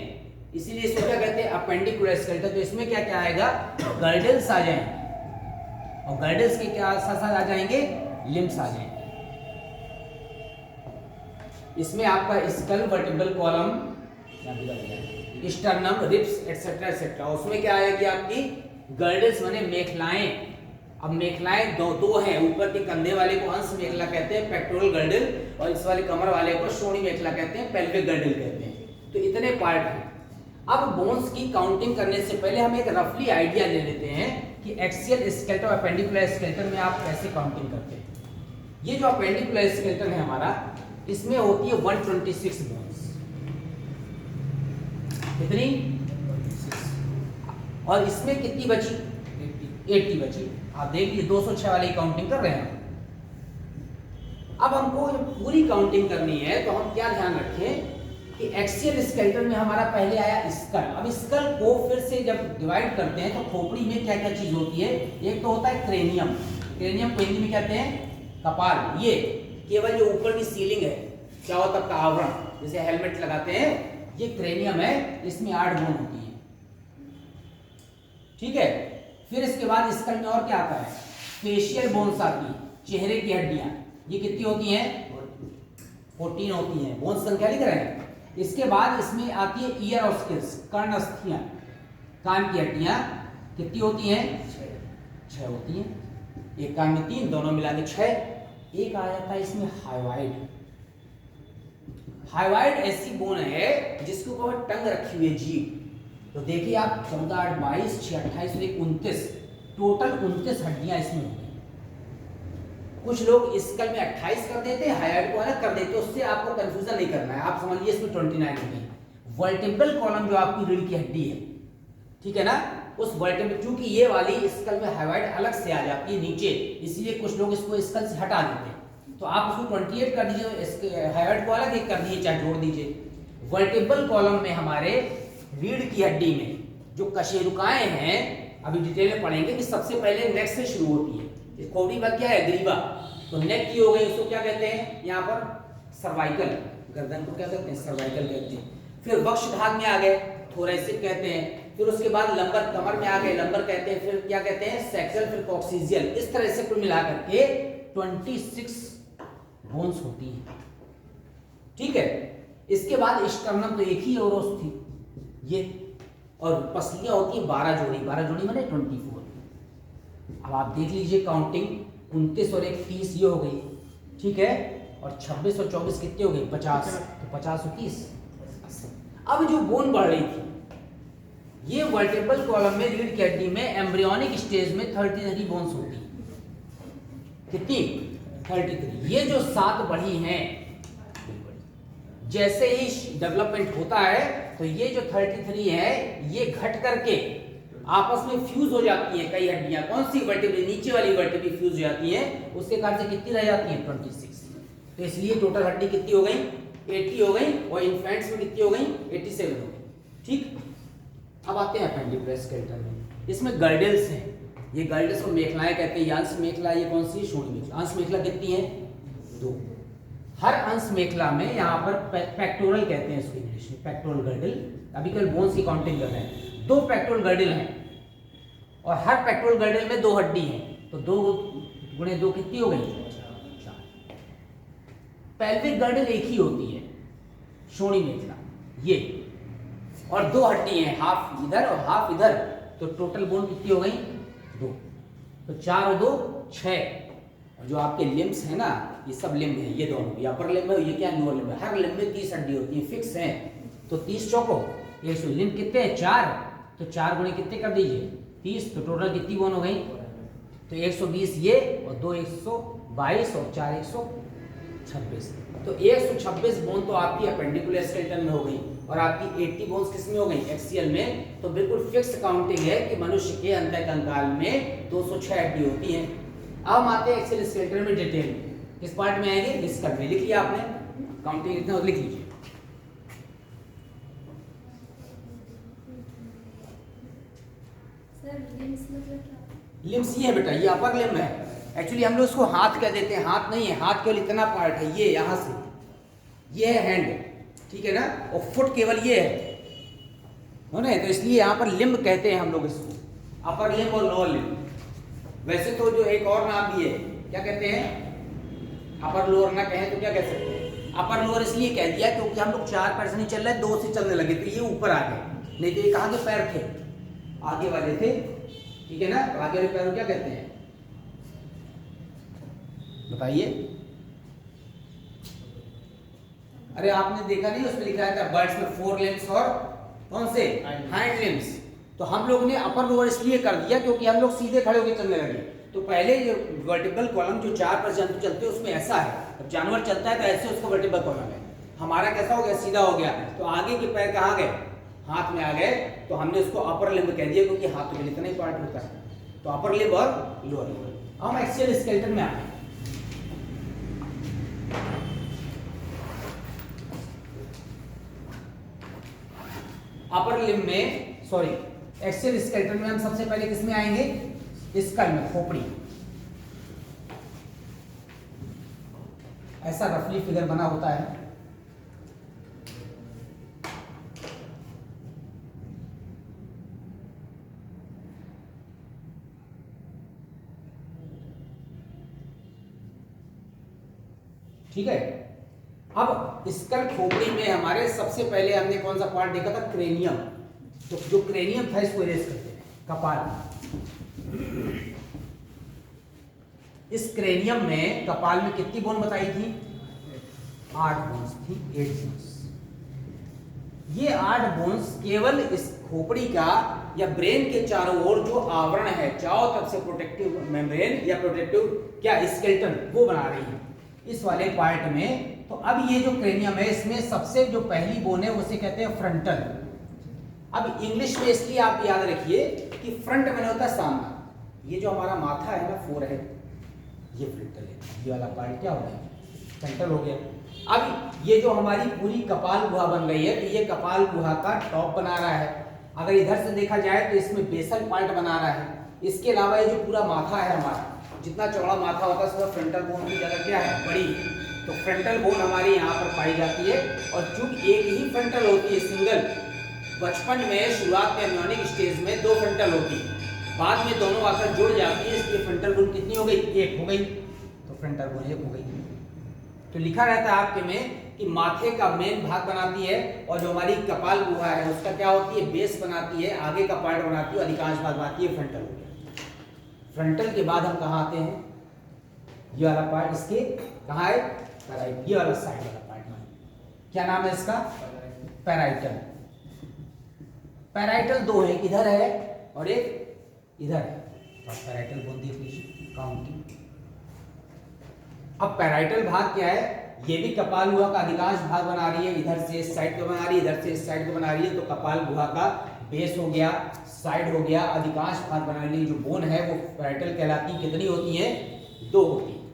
इसीलिए इसको क्या कहते हैं? Appendicular skeleton. तो इसमें क्या क्या आएगा? गर्डल्स आ जाएंगे, और गर्डल्स के क्या साथ साथ आ जाएंगे? लिम्ब्स आ जाएंगे। इसमें आपका skull, vertebral column, sternum, ribs etcetera etcetera. उसमें क्या आएगी? आपकी गर्डल्स माने मेखलाएं। अब मेखलाएं दो हैं, ऊपर के कंधे वाले को अंश मेखला कहते हैं, पेक्टोरल गर्डल, और इस वाले कमर वाले को श्रोणी मेखला कहते हैं, पेल्विक गर्डल कहते हैं। तो इतने पार्ट हैं। अब बोन्स की काउंटिंग करने से पहले हम एक रफली आइडिया ले लेते हैं कि एक्सियल स्केलेटन और अपेंडिकुलर स्केलेटन में आप कैसे काउंटिंग करते हैं। ये जो अपेंडिकुलर स्केलेटन है हमारा, इसमें होती है 126 बोन्स। कितनी? और इसमें कितनी बची? 80 बची। आप देख लीजिए 206 वाली काउंटिंग कर रहे हैं। अब हमको जब पूरी काउंटिंग करनी है तो हम क्या ध्यान रखें कि एक्सियल स्केलेटन में हमारा पहले आया स्कल। अब स्कल को फिर से जब डिवाइड करते हैं तो खोपड़ी में क्या क्या चीज होती है? एक तो होता है क्रेनियम। क्रेनियम को हिंदी में कहते हैं कपाल। ये केवल जो ऊपर की सीलिंग है, चारों तरफ का आवरण, जैसे हेलमेट लगाते हैं, ये क्रेनियम है। इसमें 8 बोन होती है, ठीक है। फिर इसके बाद स्कल में और क्या आता है? फेशियल बोन्स आती है, चेहरे की हड्डियां। ये कितनी होती हैं? 14 होती हैं। बोन संख्या लिख रहे हैं। इसके बाद इसमें आती है ईयर और स्किल्स, कर्ण अस्थियां, कान की हड्डियां। कितनी होती हैं? 6 होती हैं। एक कान में 3, दोनों मिला के 6। एक आ जाता है इसमें हाइवाइड। हाइवाइड ऐसी बोन है जिसके ऊपर टंग रखी हुई है, जीभ। तो देखिए आप 14, 8, 22, 6, 28 और 29, टोटल 29 हड्डियां इसमें होती हैं। कुछ लोग स्कल में 28 कर देते हैं, हाइवाइड को अलग कर देते हैं। उससे आपको कंफ्यूजन नहीं करना है। आप समझिए इसमें 29 होती है। वर्टेब्रल कॉलम जो आपकी रीढ़ की हड्डी है, ठीक है ना, उस वर्टेब्रल, क्योंकि ये वाली स्कल में हाइवाइड अलग से आ जाती है नीचे, इसलिए कुछ लोग इसको स्कल से हटा देते हैं। तो आप उसको 28 कर दीजिए, हाइवाइड को अलग एक कर दीजिए, चाहे जोड़ दीजिए। वर्टेब्रल कॉलम में हमारे रीढ़ की हड्डी में जो कशेरुकाएं हैं, अभी डिटेल में पढ़ेंगे कि सबसे पहले नेक से शुरू होती है। खोपड़ी पर क्या है? ग्रीवा। तो नेक की हो गई, उसको क्या कहते हैं? यहाँ पर सर्वाइकल, गर्दन को क्या कहते हैं? सर्वाइकल कहते हैं। फिर वक्ष भाग में आ गए, थोरैसिक कहते हैं। फिर उसके बाद लंबर, कमर में आ गए, लंबर कहते हैं। फिर क्या कहते हैं? सेक्सल, फिर कॉक्सीजियल। इस तरह से कुल मिलाकर के 26 बोन्स होती है, ठीक है। इसके बाद स्टर्नम तो एक ही ओरोस थी ये, और पसलियां होती है 12 जोड़ी। 12 जोड़ी माने 24। अब आप देख लीजिए काउंटिंग, 29 और 1 30 ये हो गई, ठीक है। और 26 और 24 कितने हो गए? 50। तो 50 और 30 80। अब जो बोन बढ़ रही थी, ये वर्टेब्रल कॉलम में रीढ़ की हड्डी में एम्ब्रियोनिक स्टेज में 33 बोन्स होती। कितनी? 33। ये जो 7 बढ़ी हैं, जैसे ही डेवलपमेंट होता है तो ये जो 33 है ये घट करके आपस में फ्यूज हो जाती है। कई हड्डियां, कौन सी? वर्टेब्रल, नीचे वाली वर्टेब्रल फ्यूज हो जाती है। उसके कारण से कितनी रह जाती है? 26। तो इसलिए टोटल हड्डी कितनी हो गई? 80 हो गई। और इन्फेंट्स में कितनी हो गई? 87 हो गई, ठीक। अब आते हैं अपेंडिकुलर स्केलेटन में। इसमें गर्डल्स हैं। ये गर्डल्स को मेखलाएं कहते हैं। ये अंश मेखला, ये कौन सी? शोणी मेखला। अंश मेखला कितनी है? 2। हर अंश मेखला में यहाँ पर पेक्टोरल कहते हैं इसको इंग्लिश में, पेक्टोरल गर्डल। अभी कल बोन्स की काउंटिंग कर रहे हैं। 2 पेक्टोरल गर्डल हैं और हर पेक्टोरल गर्डल में 2 हड्डी हैं। तो 2 गुणे 2 कितनी हो गई? 4। पेल्विक गर्डल एक ही होती है, शोणी मेखला ये, और 2 हड्डी हैं, हाफ इधर और हाफ इधर। तो टोटल बोन कितनी हो गई? 2। तो 4 और 2 6। और जो आपके लिम्स है ना, ये सब लिम्ब है, ये दोनों, ये अपर लिम्ब है, ये क्या? लोअर लिम्ब है। हर लिम्ब में 30 हड्डी होती है, फिक्स है। तो 30 चौको 100। लिम्ब कितने हैं? 4। तो 4 गुणे कितने कर दीजिए? 30। तो टोटल कितनी बोन हो गई? तो 120 ये, और 2 122 और 4 126। तो 126 बोन तो आपकी अपेंडिकुलर स्केलेटन में हो गई। और आपकी 80 बोन्स किस में हो गई? एक्सियल में। तो बिल्कुल फिक्स काउंटिंग है कि मनुष्य के अंदर कंकाल में 206 हड्डी होती हैं। अब हम आते हैं एक्सियल स्केलेटन में डिटेल में। किस पार्ट में आएंगे? स्कल में। लिख लिया आपने? काउंटिंग इतना लिख लीजिए। लिम्स ये है बेटा, ये अपर लिम्ब है। एक्चुअली हम लोग इसको हाथ कह देते हैं, हाथ नहीं है। हाथ केवल इतना पार्ट है, ये यहाँ से, ये है हैंड, ठीक है ना। और फुट केवल ये है ना। तो इसलिए यहाँ पर लिम्ब कहते हैं हम लोग इसको, अपर लिम्ब और लोअर लिम्ब। वैसे तो जो एक और नाम भी है, क्या कहते हैं? अपर लोअर ना कहें तो क्या कह सकते हैं? अपर लोअर इसलिए कह दिया क्योंकि हम लोग 4 पैर से नहीं चल रहे, 2 से चलने लगे, तो ये ऊपर आ गए। नहीं तो ये कहाँ के पैर थे? आगे वाले थे, ठीक है ना। तो आगे वाले पैर को क्या कहते हैं? बताइए। अरे आपने देखा नहीं, उसमें लिखा था बर्ड्स में 4 लिम्स और कौन से? Hind limbs. तो हम लोग ने अपर लोअर इसलिए कर दिया क्योंकि हम लोग सीधे खड़े होकर चलने लगे। तो पहले जो वर्टिब्रल कॉलम जो 4 पर जंतु चलते हैं उसमें ऐसा है, जब जानवर चलता है तो ऐसे उसका वर्टिब्रल कॉलम है। हमारा कैसा हो गया? सीधा हो गया। तो आगे के पैर कहाँ गए? हाथ में आ गए तो हमने उसको अपर लिम्ब कह दिया, क्योंकि हाथ में इतना ही पार्ट होता है। तो अपर लिम्ब और लोअर लिम्ब। हम एक्सियल स्केलेटन में आ गए। अपर लिम्ब में, सॉरी, एक्सियल स्केलेटन में हम सबसे पहले किसमें आएंगे? स्कल में, खोपड़ी। ऐसा रफली फिगर बना होता है। ठीक है। अब स्कल खोपड़ी में हमारे सबसे पहले हमने कौन सा पार्ट देखा था? क्रेनियम। तो जो क्रेनियम था इसको इरेज करते हैं, कपाल। इस क्रेनियम में, कपाल में कितनी बोन बताई थी? 8 बोन्स थी, 8 बोन्स। ये 8 बोन्स केवल इस खोपड़ी का या ब्रेन के चारों ओर जो आवरण है, चारों तरफ से प्रोटेक्टिव मेम्ब्रेन या प्रोटेक्टिव क्या स्केलेटन, वो बना रही है इस वाले पार्ट में। तो अब ये जो क्रेनियम है, इसमें सबसे जो पहली बोन है उसे कहते हैं फ्रंटल। अब इंग्लिश में इसलिए आप याद रखिए कि फ्रंट में होता है सामना। ये जो हमारा माथा है ना, फोरहेड, ये फ्रंटल है। ये वाला पार्ट क्या हो गया? फ्रंटल हो गया। अब ये जो हमारी पूरी कपाल गुहा बन रही है, तो ये कपाल गुहा का टॉप बना रहा है। अगर इधर से देखा जाए तो इसमें बेसल पार्ट बना रहा है। इसके अलावा ये जो पूरा माथा है हमारा, जितना चौड़ा माथा होता है उसमें फ्रंटल बोन की जगह क्या है? बड़ी। तो फ्रंटल बोन हमारी यहाँ पर पाई जाती है। और चूंकि एक ही फ्रंटल होती है, सिंगल, बचपन में शुरुआत में एम्ब्रियोनिक स्टेज में 2 फ्रंटल होती है, बाद में दोनों आकर जुड़ जाती है, इसलिए फ्रंटल बोन कितनी हो गई? 1 हो गई। तो फ्रंटल बोन 1 हो गई। तो लिखा रहता है आपके में कि माथे का मेन भाग बनाती है, और जो हमारी कपाल गुहा है उसका क्या होती है? बेस बनाती है, आगे का पार्ट बनाती है, अधिकांश भाग बनाती है फ्रंटल हो गया। फ्रंटल के बाद हम कहाँ आते हैं? ये वाला पार्ट इसके कहाँ है? पैराइटल। ये वाला साइड वाला पार्ट में क्या नाम है इसका? पैराइटल। पैराइटल 2 है, इधर है और एक इधर है। तो पैराइटल बोन देख लीजिए, काउंटिंग। अब पैराइटल भाग क्या है? ये भी कपाल गुहा का अधिकांश भाग बना रही है। इधर से इस साइड को बना रही है, इधर से इस साइड को बना रही है। तो कपाल गुहा का बेस हो गया, साइड हो गया, अधिकांश भाग बनाने वाली जो बोन है वो पैराइटल कहलाती है। कितनी होती है? 2 होती है।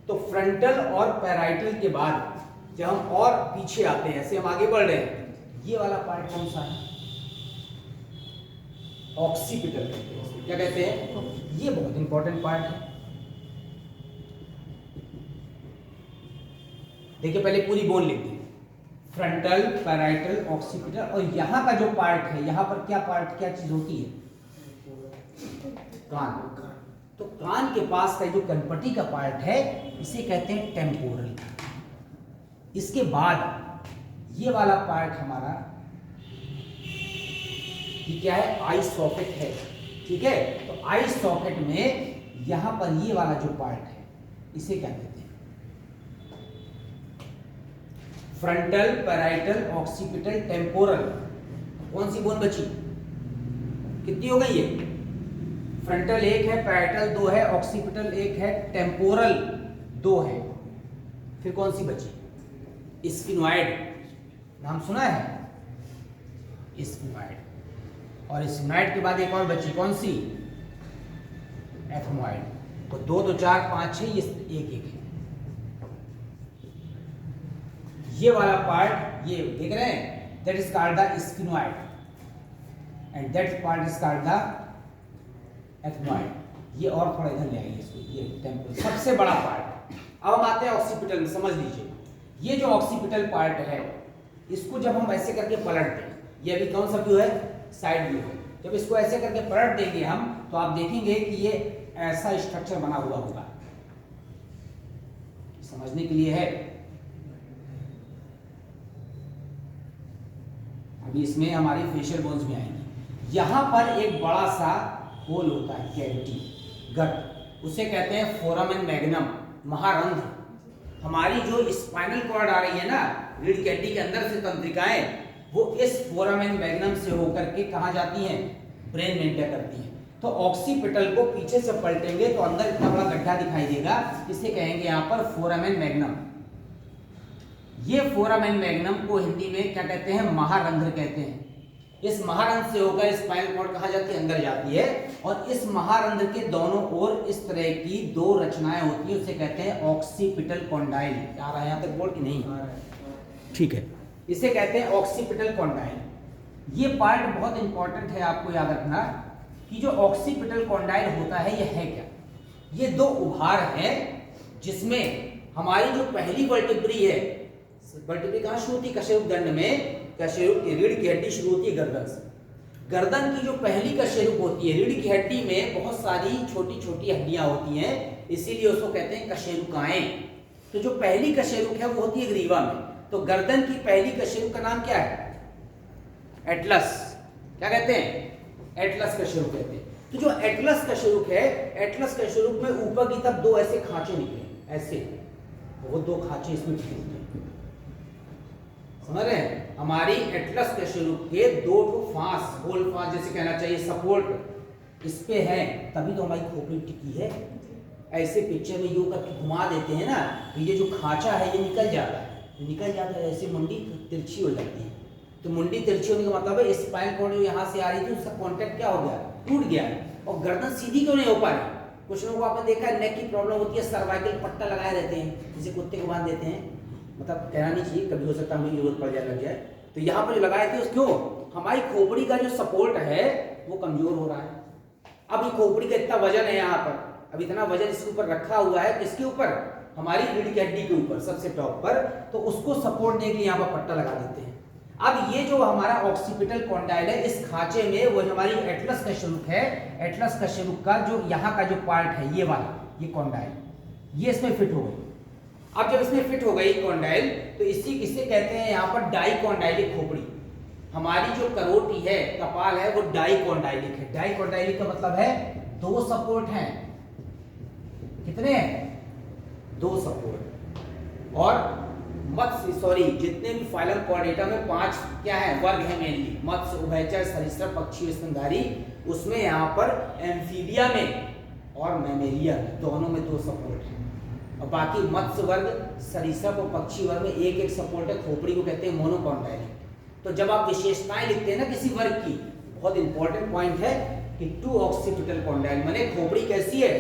तो फ्रंटल और पैराइटल के बाद जब हम और पीछे आते हैं, ऐसे हम आगे बढ़ रहे हैं, ये वाला पार्ट कौन सा है? ऑक्सीपिटल। क्या कहते हैं? ये बहुत इंपॉर्टेंट पार्ट है। देखिए पहले पूरी बोन लिख दी, फ्रंटल, पैराइटल, ऑक्सीपिटल। और यहाँ का जो पार्ट है, यहाँ पर क्या पार्ट, क्या चीज होती है? कान। तो कान के पास का जो कनपट्टी का पार्ट है, इसे कहते हैं टेम्पोरल। इसके बाद ये वाला पार्ट हमारा ये क्या है? आई सॉकेट है। ठीक है। तो आई सॉकेट में यहां पर ये वाला जो पार्ट है, इसे क्या कहते हैं? Frontal, parietal, occipital, temporal. कौन सी बोन बची? कितनी हो गई ये? फ्रंटल 1 है, पैराइटल 2 है, ऑक्सीपिटल 1 है, टेम्पोरल 2 है। फिर कौन सी बची? स्फिनोइड। नाम सुना है? स्फिनोइड। और स्फिनोइड के बाद एक और बची, कौन सी? एथमोइड। तो 2 2 4 5 6, ये 1 1 है। ये वाला पार्ट, ये देख रहे हैं, that is called the sphenoid and that part is called the ethmoid. ये और थोड़ा इधर ले आइए इसको, ये टेम्पोरल सबसे बड़ा पार्ट। अब हम आते हैं ऑक्सीपिटल में। समझ लीजिए, ये जो ऑक्सीपिटल पार्ट है, इसको जब हम ऐसे करके पलट दें, ये अभी कौन सा व्यू है? साइड व्यू है। जब इसको ऐसे करके पलट देंगे हम, तो आप देखेंगे कि ये ऐसा स्ट्रक्चर बना हुआ होगा। समझने के लिए है। अभी इसमें हमारी फेशियल बोन्स भी आएंगी। यहां पर एक बड़ा सा होल होता है, कैविटी, गट, उसे कहते हैं फोरामेन मैग्नम, महारंध्र। हमारी जो स्पाइनल कॉर्ड आ रही है ना, रीढ़ की हड्डी के अंदर से तंत्रिकाएं, वो इस फोरामेन मैग्नम से होकर के कहां जाती हैं? ब्रेन में एंटर करती हैं। तो ऑक्सीपिटल को पीछे से पलटेंगे तो अंदर इतना बड़ा गड्ढा दिखाई देगा, इसे कहेंगे यहां पर फोरामेन मैग्नम। ये फोरामेन मैग्नम को हिंदी में क्या कहते हैं? महारंध्र कहते हैं। इस महारंध्र से होकर स्पाइनल कॉर्ड कहाँ जाती है, अंदर जाती है, और इस महारंध्र के दोनों ओर इस तरह की दो रचनाएं होती है, उसे कहते हैं ऑक्सीपिटल कॉन्डाइल। आ रहा है यहाँ तक बोर्ड की नहीं? ठीक है, इसे कहते हैं ऑक्सीपिटल कॉन्डाइल। ये पार्ट बहुत इंपॉर्टेंट है, आपको याद रखना कि जो ऑक्सीपिटल कॉन्डाइल होता है ये है क्या। ये दो उभार हैं जिसमें हमारी जो पहली वर्टिब्री है, वर्टिब्री कहाँ शुरू होती है, कशेरुक दंड में, कशेरुक की रीढ़ की हड्डी शुरू होती है गर्दन से। गर्दन की जो पहली कशेरुक होती है, रीढ़ की हड्डी में बहुत सारी छोटी छोटी हड्डियां होती हैं, इसीलिए उसको कहते हैं कशेरुकाएं। तो जो पहली कशेरुक है वो होती है ग्रीवा में। तो गर्दन की पहली कशेरुक का नाम क्या है, एटलस। क्या कहते हैं, एटलस कशेरुक कहते हैं। तो जो एटलस कशेरुक है, एटलस कशेरुक में ऊपर की तरफ दो ऐसे खांचे निकले, ऐसे वो दो खांचे इसमें निकलते हैं, समझ रहे हैं। हमारी एटलस कशेरुक के दो फांस, गोल फांस जैसे कहना चाहिए, सपोर्ट इस पे है, तभी तो हमारी खोपड़ी टिकी है। ऐसे पिक्चर में यूं करके घुमा देते हैं ना, तो ये जो खांचा है ये निकल जाता है, ऐसे मुंडी तिरछी हो जाती है। तो मुंडी तिरछी होने का मतलब है स्पाइनल कॉर्ड जो यहाँ से आ रही थी उसका कॉन्टैक्ट क्या हो गया, टूट गया, और गर्दन सीधी क्यों नहीं हो पा रही। कुछ लोगों को आपने देखा है नेक की प्रॉब्लम होती है, सर्वाइकल पट्टा लगाए रहते हैं, जैसे कुत्ते को बांध देते हैं, मतलब कहना नहीं चाहिए, कभी हो सकता है हमें जरूरत पड़ जाए, लग जाए। तो यहाँ पर जो लगाए थे उस क्यों, हमारी खोपड़ी का जो सपोर्ट है वो कमजोर हो रहा है। अब ये खोपड़ी का इतना वजन है, यहाँ पर अब इतना वजन इसके ऊपर रखा हुआ है, किसके ऊपर, हमारी रीढ़ की हड्डी के ऊपर सबसे टॉप पर, तो उसको सपोर्ट देने के लिए यहाँ पर पट्टा लगा देते हैं। अब ये जो हमारा ऑक्सीपिटल कॉन्डाइल है, इस खांचे में वो हमारी एटलस कशेरुक है, एटलस कशेरुक का जो यहाँ का जो पार्ट है ये वाला, ये कॉन्डाइल, ये इसमें फिट हो गई। अब जब इसमें फिट हो गई कॉन्डाइल, तो इसे कहते हैं यहाँ पर डाइकॉन्डाइलिक खोपड़ी। हमारी जो करोटी है, कपाल है, वो डाइकॉन्डाइलिक है। डाइकॉन्डाइलिक का मतलब है दो सपोर्ट हैं, कितने हैं, दो सपोर्ट। और जितने भी फाइलम कॉर्डेटा में 5 क्या है, वर्ग है मेनली, मत्स्य, उभयचर, सरीसृप, पक्षी, स्तनधारी, उसमें यहाँ पर एम्फीबिया में और मैमेलिया दोनों में 2 सपोर्ट है, और बाकी मत्स्य वर्ग, सरीसृप और पक्षी वर्ग में एक एक सपोर्ट है। खोपड़ी को कहते हैं मोनोकॉन्डाइलिक। तो जब आप विशेषताएं लिखते हैं ना किसी वर्ग की, बहुत इंपॉर्टेंट पॉइंट है कि 2 ऑक्सीपिटल कॉन्डाइल, माने खोपड़ी कैसी है,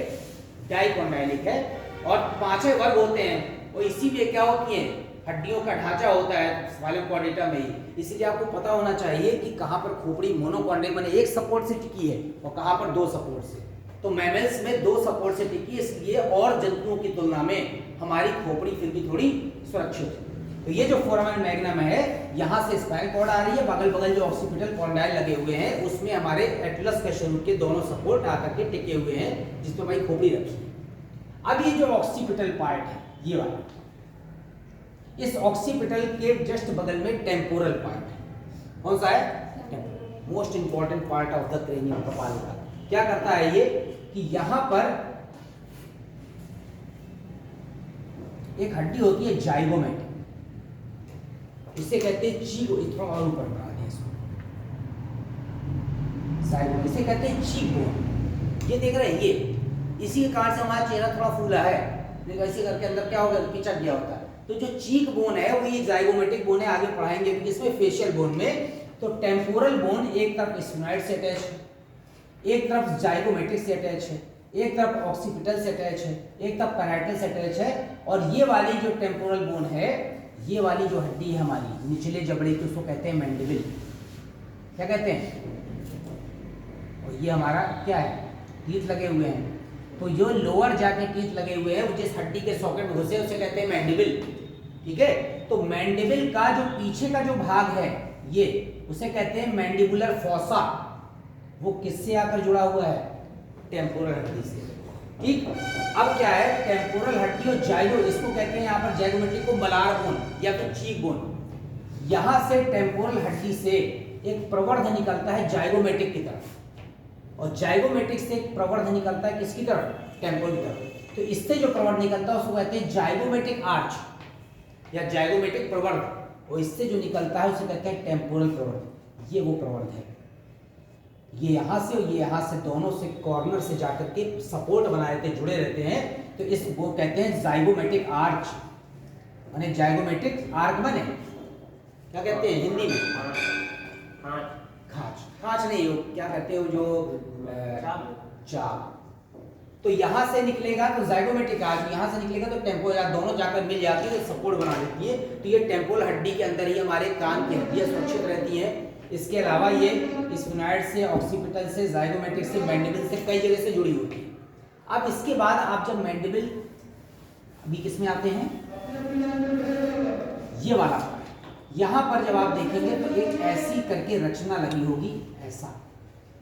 डाइकॉन्डाइलिक है, और 5 वर्ग होते हैं, और इसीलिए क्या होती है, हड्डियों का ढांचा होता है फाइलम कॉर्डेटा में ही। इसीलिए आपको पता होना चाहिए कि कहाँ पर खोपड़ी मोनोकॉन्डाइल माने एक सपोर्ट से टिकी है और कहाँ पर 2 सपोर्ट से। तो मैमल्स में 2 सपोर्ट से टिकी, इसलिए और जंतुओं की तुलना में हमारी खोपड़ी फिर भी थोड़ी सुरक्षित है। तो ये जो फोरामेन मैग्नम है, यहाँ से स्पाइनल कॉर्ड आ रही है, बगल बगल जो ऑक्सीपिटल कॉन्डाइल लगे हुए हैं उसमें हमारे एटलस कशेरुक के दोनों सपोर्ट आकर के टिके हुए हैं, जिसमें हमारी खोपड़ी रखी है। अब ये जो ऑक्सीपिटल पार्ट है, ये वाला, इस ऑक्सीपिटल के जस्ट बगल में टेम्पोरल पार्ट है। कौन सा है, most important part of the cranium, कपाल का। क्या करता है ये कि यहां पर एक हड्डी होती है जाइगोमेटिक, इसे कहते हैं चीक, थोड़ा और ऊपर बढ़ा दें इसको, जाइगोमेटिक, इसे कहते हैं चीक बोन। ये देख रहे हैं, ये इसी के कारण से हमारा चेहरा थोड़ा फूला है, लेकिन ऐसे करके अंदर क्या होगा, पिचक गया होता है। तो जो चीक बोन है वो ये जाइगोमेटिक बोन है, आगे पढ़ाएंगे कि इसमें फेशियल बोन में। तो टेम्पोरल बोन एक तरफ स्फिनॉइड से अटैच है, एक तरफ जाइगोमेटिक से अटैच है, एक तरफ ऑक्सीपिटल से अटैच है, एक तरफ पैराइटल से अटैच है, और ये वाली जो टेम्पोरल बोन है, ये वाली जो हड्डी है हमारी निचले जबड़े की, उसको कहते हैं मैंडिबल। क्या कहते हैं, और ये हमारा क्या है, टीथ लगे हुए हैं। तो जो लोअर जाके टीथ लगे हुए हैं, जिस हड्डी के सॉकेट में घुसे उसे कहते हैं मैंडिबल, ठीक है। तो मैंडिबल का जो पीछे का जो भाग है ये, उसे कहते हैं मैंडिबुलर फॉसा। वो किससे आकर जुड़ा हुआ है, टेम्पोरल हड्डी से, ठीक। अब क्या है, टेम्पोरल हड्डी और जाइगो, इसको कहते हैं यहाँ पर जाइगोमेटिक को मलार बोन या तो चीक बोन। यहां से टेम्पोरल हड्डी से एक प्रवर्ध निकलता है जाइगोमेटिक की तरफ, और जाइगोमेटिक से एक प्रवर्ध निकलता है किसकी तरफ, टेम्पोरल की तरफ। तो इससे जो प्रवर्ध निकलता है उसको कहते हैं जाइगोमेटिक आर्च या जाइगोमेटिक प्रवर्ध, और इससे जो निकलता है उसे कहते हैं टेम्पोरल प्रवर्ध। ये वो प्रवर्ध है, ये यहाँ से और ये यहाँ से, दोनों से कॉर्नर से जाकर के सपोर्ट बनाए रहते, जुड़े रहते हैं। तो इस वो कहते हैं जाइगोमेटिक आर्च, माने जाइगोमेटिक आर्क, माने क्या कहते हैं हिंदी में, कांच नहीं हो, क्या कहते हो जो चाप। तो यहाँ से निकलेगा तो ज़ाइगोमेटिक आर्च, यहाँ से निकलेगा तो टेम्पोरल आर्च, दोनों जाकर मिल जाती है तो सपोर्ट बना देती है। तो ये टेम्पोरल हड्डी के अंदर ही हमारे कान की हड्डियाँ सुरक्षित रहती हैं। इसके अलावा ये स्फिनॉइड से, ऑक्सीपिटल से, ज़ाइगोमेटिक से, मैंडिबल से, कई जगह से जुड़ी होती है। अब इसके बाद आप जब मैंडिबल अभी किस में आते हैं, ये वाला, यहाँ पर जब आप देखेंगे तो एक ऐसी करके रचना लगी होगी, ऐसा।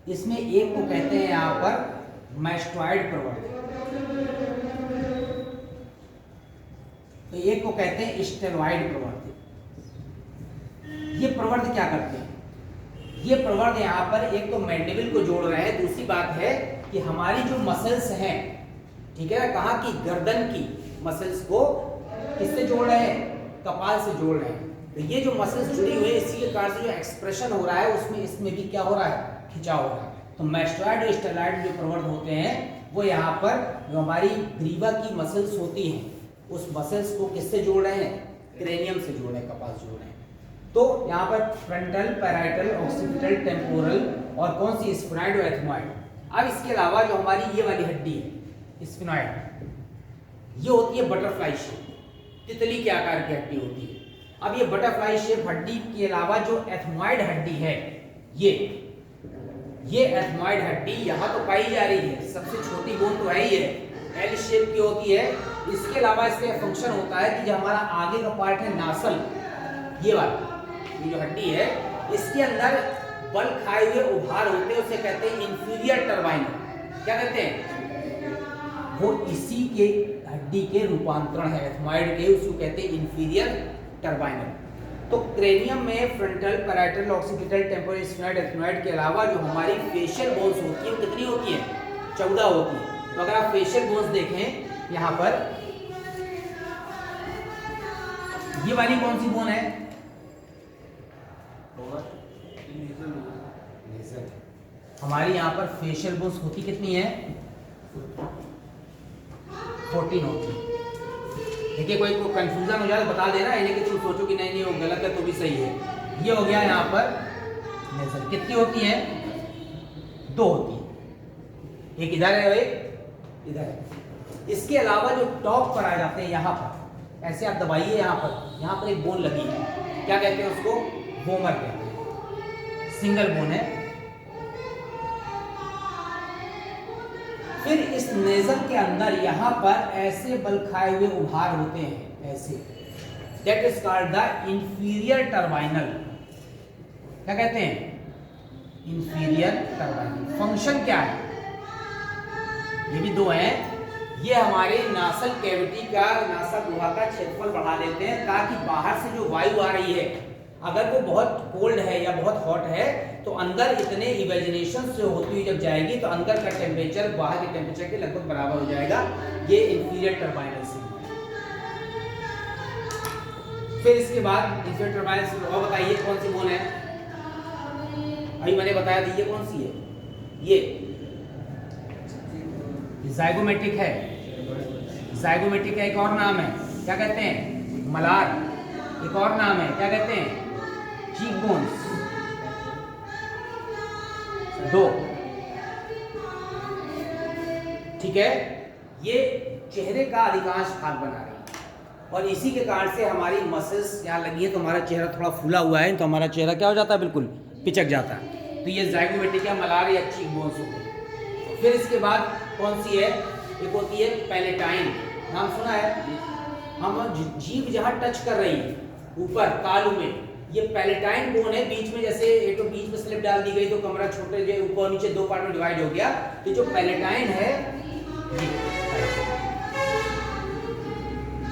इसमें एक को कहते हैं यहाँ पर मैस्टॉइड प्रवर्ध, तो एक को कहते हैं स्टेरॉइड प्रवर्ध। ये प्रवर्ध क्या करते हैं, ये प्रवर्ध यहाँ पर एक तो मैंडिबल को जोड़ रहे हैं, दूसरी बात है कि हमारी जो मसल्स हैं, ठीक है ना, कहाँ की, गर्दन की मसल्स को किससे जोड़ रहे हैं, कपाल से जोड़ रहे हैं। तो ये जो मसल्स जुड़ी हुई है, इसी के कारण से जो एक्सप्रेशन हो रहा है उसमें, इसमें भी क्या हो रहा है, खिंचाव हो रहा है। तो मैस्टॉइड और स्टेरॉइड जो प्रवर्ध होते हैं वो यहाँ पर जो हमारी ग्रीवा की मसल्स होती हैं, उस मसल्स को किससे जोड़ रहे हैं, क्रेनियम से जोड़ रहे हैं, कपाल से जोड़ रहे हैं। तो यहाँ पर फ्रंटल, पैराइटल, ऑक्सीपिटल, टेम्पोरल और कौन सी, स्फिनॉइड और एथमॉइड। अब इसके अलावा जो हमारी ये वाली हड्डी है स्फिनॉइड, ये होती है बटरफ्लाई शेप, तितली के आकार की हड्डी होती है। अब ये बटरफ्लाई शेप हड्डी के अलावा जो एथमॉइड हड्डी है, ये एथमॉइड हड्डी यहाँ तो पाई जा रही है, सबसे छोटी बोन तो है ही है, एल शेप की होती है। इसके अलावा इसका फंक्शन होता है कि जो हमारा आगे का पार्ट है नासल, ये वाला, ये जो हड्डी है, इसके अंदर बल खाए हुए उभार होते हैं, उसे कहते हैं इंफीरियर टर्बाइनल। क्या कहते हैं, वो इसी के हड्डी के रूपांतरण है एथमॉइड के, उसको कहते हैं इंफीरियर टर्बाइनल। तो क्रेनियम में frontal, parietal, occipital, temporal, sphenoid, ethmoid के अलावा जो हमारी फेशियल बोन्स होती हैं, कितनी होती हैं, 14 होती हैं। तो अगर आप फेशियल बोन्स देखें यहाँ पर, ये वाली कौन सी बोन है, हमारी यहाँ पर फेशियल बोन्स होती कितनी है, 14 होती है। देखिए कोई को कंफ्यूजन हो जाए तो बता देना, यानी कि तुम सोचो कि नहीं वो गलत है तो भी सही है। ये हो गया यहाँ पर नेजल, कितनी होती है, 2 होती है, एक इधर है और एक इधर है। इसके अलावा जो टॉप पर आ जाते हैं, यहाँ पर ऐसे आप दबाइए, यहाँ पर एक बोन लगी है, क्या कहते हैं उसको, वोमर कहते हैं, सिंगल बोन है। फिर इस नेजल के अंदर यहाँ पर ऐसे बल खाए हुए उभार होते हैं, ऐसे, that is called the inferior turbinal. क्या कहते हैं, इंफीरियर टर्बाइनल। फंक्शन क्या है, ये भी 2 हैं। ये हमारे नासल कैविटी का, नासा गुहा का क्षेत्रफल बढ़ा देते हैं, ताकि बाहर से जो वायु आ रही है, अगर वो बहुत कोल्ड है या बहुत हॉट है, तो अंदर इतने इमेजिनेशन से होती हुई जब जाएगी तो अंदर का टेम्परेचर बाहर के टेम्परेचर के लगभग बराबर हो जाएगा। ये इंफीरियर टर्बाइनल से। फिर इसके बाद इंफीरियर टर्बाइनल से और बताइए कौन सी बोन है, अभी मैंने बताया था, ये कौन सी है, ये ज़ाइगोमेटिक है। ज़ाइगोमेटिक का एक और नाम है, क्या कहते हैं, मलार। एक और नाम है, क्या कहते हैं, चीक बोन्स। 2, ठीक है। ये चेहरे का अधिकांश भाग बना रही है और इसी के कारण से हमारी मसल्स यहाँ लगी है, तो हमारा चेहरा थोड़ा फूला हुआ है, तो हमारा चेहरा क्या हो जाता है, बिल्कुल पिचक जाता है। तो ये ज़ाइगोमेटिक या मलार या चीक बोन्स होते हैं। फिर इसके बाद कौन सी है, एक होती है पैलेटाइन, नाम सुना है, हम जीभ जहाँ टच कर रही है ऊपर तालू में, ये पैलेटाइन बोन है। बीच में जैसे एक तो बीच में स्लिप डाल दी गई तो कमरा छोटे जो ऊपर नीचे 2 पार्ट में डिवाइड हो गया, तो जो पैलेटाइन है,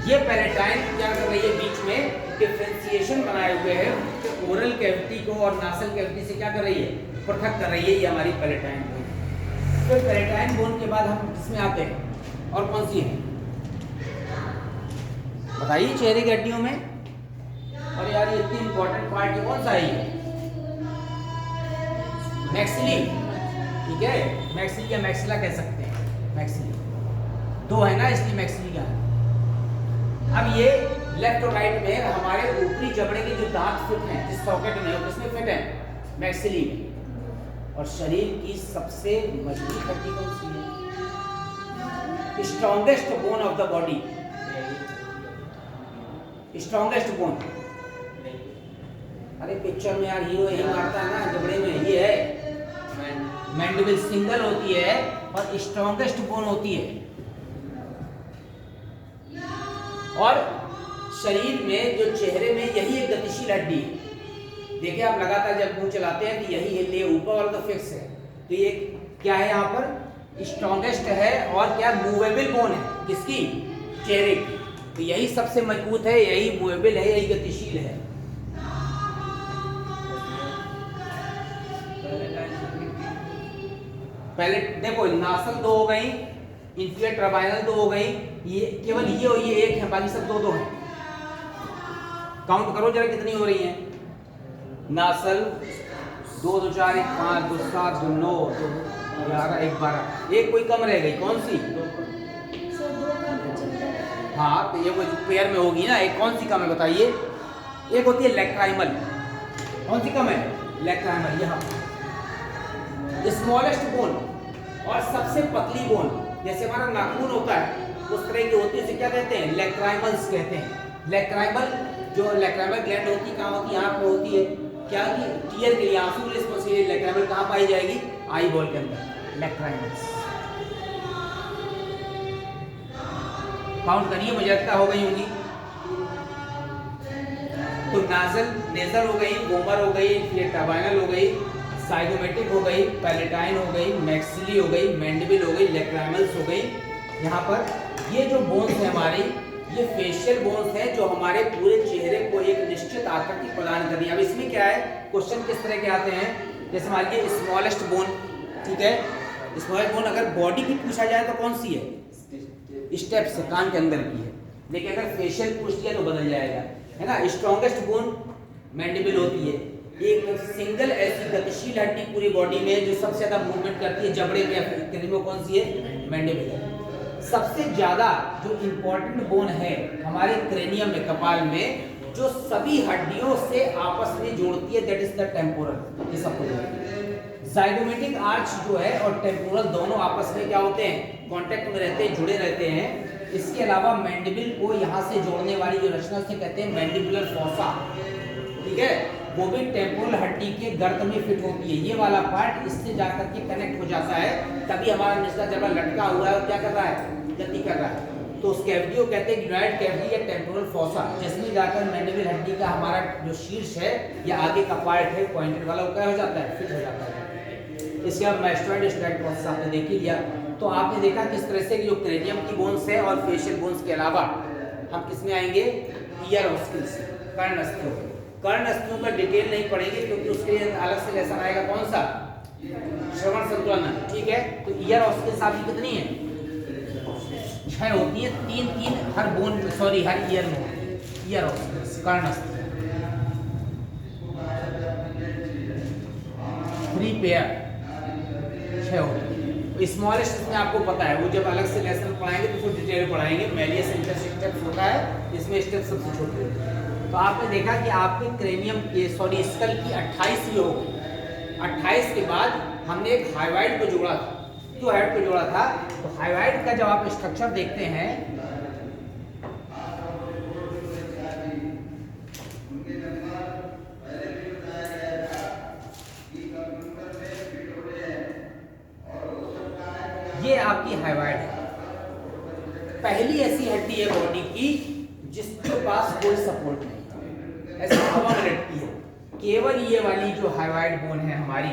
ये पैलेटाइन क्या कर रही है, बीच में डिफरेंशिएशन बनाए हुए है, तो ओरल कैविटी को और नासल कैविटी से क्या कर रही है, पृथक कर रही है, ये हमारी पैलेटाइन बोन। तो पैलेटाइन बोन के बाद हम इसमें आते हैं, और कौन सी है बताइए चेहरे की हड्डियों में। और यार ये इतनी इंपॉर्टेंट पार्ट कौन सा है, ये मैक्सिली, ठीक है, मैक्सिली या मैक्सिला कह सकते हैं, मैक्सिली 2 है ना, इसलिए मैक्सिली का है। अब ये लेफ्ट और राइट में हमारे ऊपरी जबड़े के जो दांत फिट हैं, जिस सॉकेट में, किसमें फिट है, मैक्सिली में। और शरीर की सबसे मजबूत हड्डी कौन सी है? Strongest bone of the body, strongest bone. अरे पिक्चर में यार हीरो यही मारता है ना जबड़े में, ये है मैंडिबल सिंगल होती है और स्ट्रॉन्गेस्ट बोन होती है। और शरीर में जो चेहरे में यही एक गतिशील हड्डी है। देखिए आप लगातार जब मुंह चलाते हैं तो यही हिल, ऊपर वाला तो फिक्स है, तो ये क्या है यहाँ पर? स्ट्रॉन्गेस्ट है और क्या मूवेबल बोन है किसकी? चेहरे की। तो यही सबसे मजबूत है, यही मूवेबल है, यही गतिशील है। पहले देखो नासल 2 हो गई, इंफीरियर ट्राइबाइनल 2 हो गई, ये केवल ये और ये 1 है, बाकी सब 2 है। काउंट करो जरा कितनी हो रही है। नासल 2 2 4 1 5 2 7 2 9 2 11 1 12, एक कोई कम रह गई, कौन सी? हाँ तो ये वो पेयर में होगी ना, एक कौन सी कम है बताइए? एक होती है लैक्राइमल, कौन सी कम है? लैक्राइमल। यहाँ स्मॉलेस्ट बोन और सबसे पतली बोन, जैसे हमारा नाखून होता है उस तरह की होती है, उसे क्या कहते हैं? लैक्राइमल्स कहते हैं। लैक्राइमल, जो लैक्राइमल ग्लैंड होती है कहाँ होती है? आँख में होती है। क्या की टीयर के लिए, आंसू के लिए लैक्राइमल कहाँ पाई जाएगी? आई बॉल के अंदर, लैक्राइमल्स। काउंट करिए, मुझे लगता हो गई होंगी। तो नाजल, नेजल हो गई, गोमर हो गई, ट्राइबाइनल हो गई, साइगोमेटिक हो गई, पैलेटाइन हो गई, मैक्सिली हो गई, मैंडिबल हो गई, लैक्राइमल्स हो गई। यहाँ पर ये जो बोन्स है हमारी, ये फेशियल बोन्स है जो हमारे पूरे चेहरे को एक निश्चित आकृति प्रदान कर रही है। अब इसमें क्या है, क्वेश्चन किस तरह के आते हैं? जैसे मान लीजिए स्मॉलेस्ट बोन, ठीक है, स्मॉलेस्ट बोन अगर बॉडी की पूछा जाए तो कौन सी है? स्टेप्स, कान के अंदर की है। लेकिन अगर फेशियल पूछ दिया तो बदल जाएगा, है ना। स्ट्रॉन्गेस्ट बोन मैंडिबल होती है, एक सिंगल ऐसी गतिशील हड्डी पूरी बॉडी में जो सबसे ज्यादा मूवमेंट करती है जबड़े में या फिर कौन सी है? मैंडिबल है। सबसे ज्यादा जो इंपॉर्टेंट बोन है हमारे क्रेनियम में, कपाल में, जो सभी हड्डियों से आपस में जोड़ती है, दैट इज द टेम्पोरल। ये सबको ज़ाइगोमेटिक आर्च जो है और टेम्पोरल दोनों आपस में क्या होते हैं? कांटेक्ट में रहते हैं, जुड़े रहते हैं। इसके अलावा मैंडिबल को यहाँ से जोड़ने वाली जो रचना से कहते हैं मैंडिबुलर फॉसा, ठीक है, वो भी टेम्पोरल हड्डी के गर्त में फिट होती है। ये वाला पार्ट इससे जाकर के कनेक्ट हो जाता है, तभी हमारा निचला जबड़ा लटका हुआ है और क्या कर रहा है? गति कर रहा है। तो उस कैविटी को कहते हैं ग्लैंड कैविटी या टेम्पोरल फॉसा, जिसमें जाकर मैंडिबल हड्डी का हमारा जो शीर्ष है या आगे का पार्ट है पॉइंटेड वाला, वो क्या हो जाता है? फिट हो जाता है। इसके बाद मैस्टोइड स्टेट प्रोसेस आपने देख ही लिया। तो आपने देखा किस तरह से जो क्रेनियम की बोन्स है और फेशियल बोन्स के अलावा हम किस में आएंगे? ईयर ऑस्किल्स, कर्ण अस्थियों। कर्ण अस्थियों का डिटेल नहीं पढ़ेंगे क्योंकि उसके लिए अलग से लेसन आएगा, कौन सा? श्रवण संतुलन, ठीक है। तो ईयर ऑस्किल्स आपकी कितनी है? 6 होती है, 3 हर बोन, सॉरी हर ईयर में होती है। ईयर ऑस्किल्स, कर्ण अस्थि 3 पेयर 6 होती है। स्मॉलेस्ट इसमें आपको पता है, वो जब अलग से लेसन पढ़ाएंगे तो फिर डिटेल पढ़ाएंगे। मेलियस इंटरस्टेप्स होता है, इसमें स्टेप्स सबसे छोटे होते हैं। तो आपने देखा कि आपके क्रेनियम के सॉरी स्कल की 28 ये हो गई। 28 के बाद हमने एक हाइवाइड को जोड़ा था। क्यों हाइवाइड को जोड़ा था? तो हाइवाइड का जब आप स्ट्रक्चर देखते हैं, ये आपकी हाइवाइड है, पहली ऐसी हड्डी है बॉडी की जिसके पास कोई सपोर्ट नहीं, ऐसे हवा में लटकी है। केवल ये वाली जो हाइवाइड बोन है हमारी,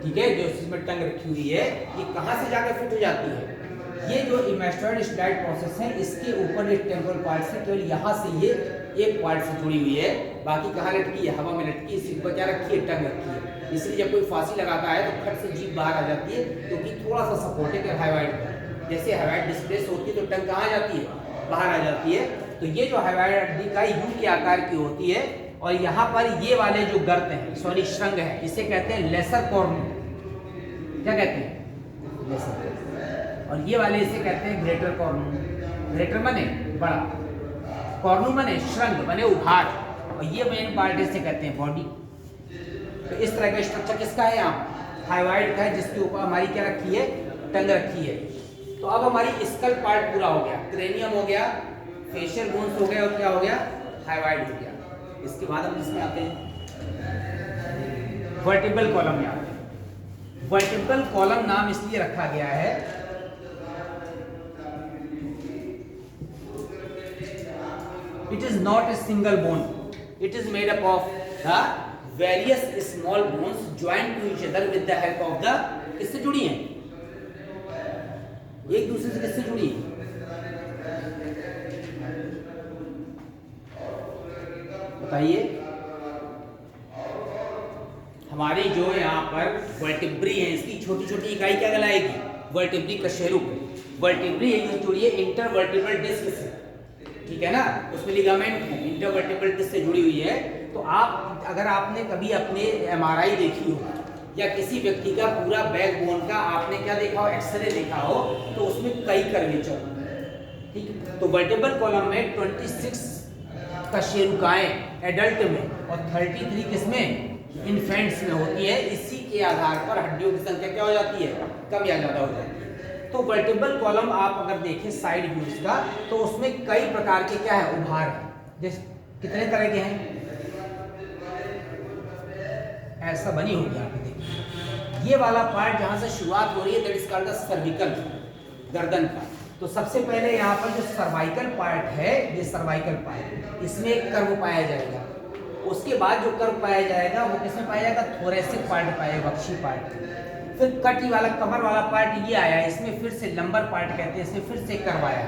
ठीक है, जो इसमें टंग रखी हुई है, ये कहाँ से जाकर फिट हो जाती है? ये जो इमेस्टोइड स्लाइड प्रोसेस है, इसके ऊपर ये टेम्पोरल पार्ट से केवल यहाँ से ये एक पार्ट से जुड़ी हुई है, बाकी कहाँ लटकी है? हवा में लटकी है। इसी पर क्या रखी है? टंग रखी है। इसलिए जब कोई फांसी लगाता है तो खट से जीभ बाहर आ जाती है, क्योंकि थोड़ा सा सपोर्ट है हाइवाइड का। जैसे हाइवाइड डिस्प्लेस होती है तो टंग कहाँ जाती है? बाहर आ जाती है। तो ये जो हाइवाइड हड्डी का यू के आकार की होती है, और यहाँ पर ये वाले जो गर्त हैं, सॉरी श्रृंग है, इसे कहते हैं लेसर कॉर्नू। क्या कहते हैं? लेसर। और ये वाले इसे कहते हैं ग्रेटर कॉर्नू। ग्रेटर माने बड़ा, कॉर्नू माने श्रृंग, माने उभार, और ये मेन पार्ट इसे कहते हैं बॉडी। तो इस तरह का स्ट्रक्चर किसका है यहाँ? थायराइड का है, जिसके ऊपर हमारी क्या रखी है, टंग रखी है। तो अब हमारी स्कल पार्ट पूरा हो गया, क्रेनियम हो गया, फेशियल बोन्स हो गए और क्या हो गया, थायराइड हो गया। इसके बाद हम इसमें आते हैं वर्टिब्रल कॉलम में आते हैं। वर्टिब्रल कॉलम नाम इसलिए रखा गया है, it is not a single bone, it is made up of the various small bones joint to each other with the help of the, किससे जुड़ी है, एक दूसरे से किससे जुड़ी है, बताइए। हमारी जो यहाँ पर वर्टिब्री है, इसकी छोटी छोटी इकाई क्या कहलाएगी, वर्टिब्री कशेरुक। वर्टिब्री एक जुड़ी है इंटरवर्टिब्रल डिस्क से, ठीक है ना, उसमें लिगामेंट है, इंटरवर्टिब्रल डिस्क से जुड़ी हुई है। तो आप अगर आपने कभी अपने एमआरआई देखी हो या किसी व्यक्ति का पूरा बैकबोन का आपने क्या देखा हो, एक्सरे देखा हो, तो उसमें कई कर्वेचर, ठीक है। तो वर्टिब्रल कॉलम में 26 कशेरुकाएं एडल्ट में और 33 किसमें, इन्फेंट्स में होती है। इसी के आधार पर हड्डियों की संख्या क्या हो जाती है, कम या ज्यादा हो जाती है। तो वर्टिब्रल कॉलम आप अगर देखें साइड व्यूज का, तो उसमें कई प्रकार के क्या है, उभार है। जैसे कितने तरह के हैं, ऐसा बनी होगी, आप देखिए ये वाला पार्ट जहां से शुरुआत हो रही है, that is called the cervical, गर्दन का। तो सबसे पहले यहाँ पर जो सर्वाइकल पार्ट है, ये सर्वाइकल पार्ट, इसमें एक कर्व पाया जाएगा। उसके बाद जो कर्व पाया जाएगा वो किसमें पाया जाएगा, थोरेसिक पार्ट पाएगा, वक्षी पार्ट। फिर कटी वाला कमर वाला पार्ट ये आया, इसमें फिर से लंबर पार्ट कहते हैं, इसमें फिर से कर्व आया।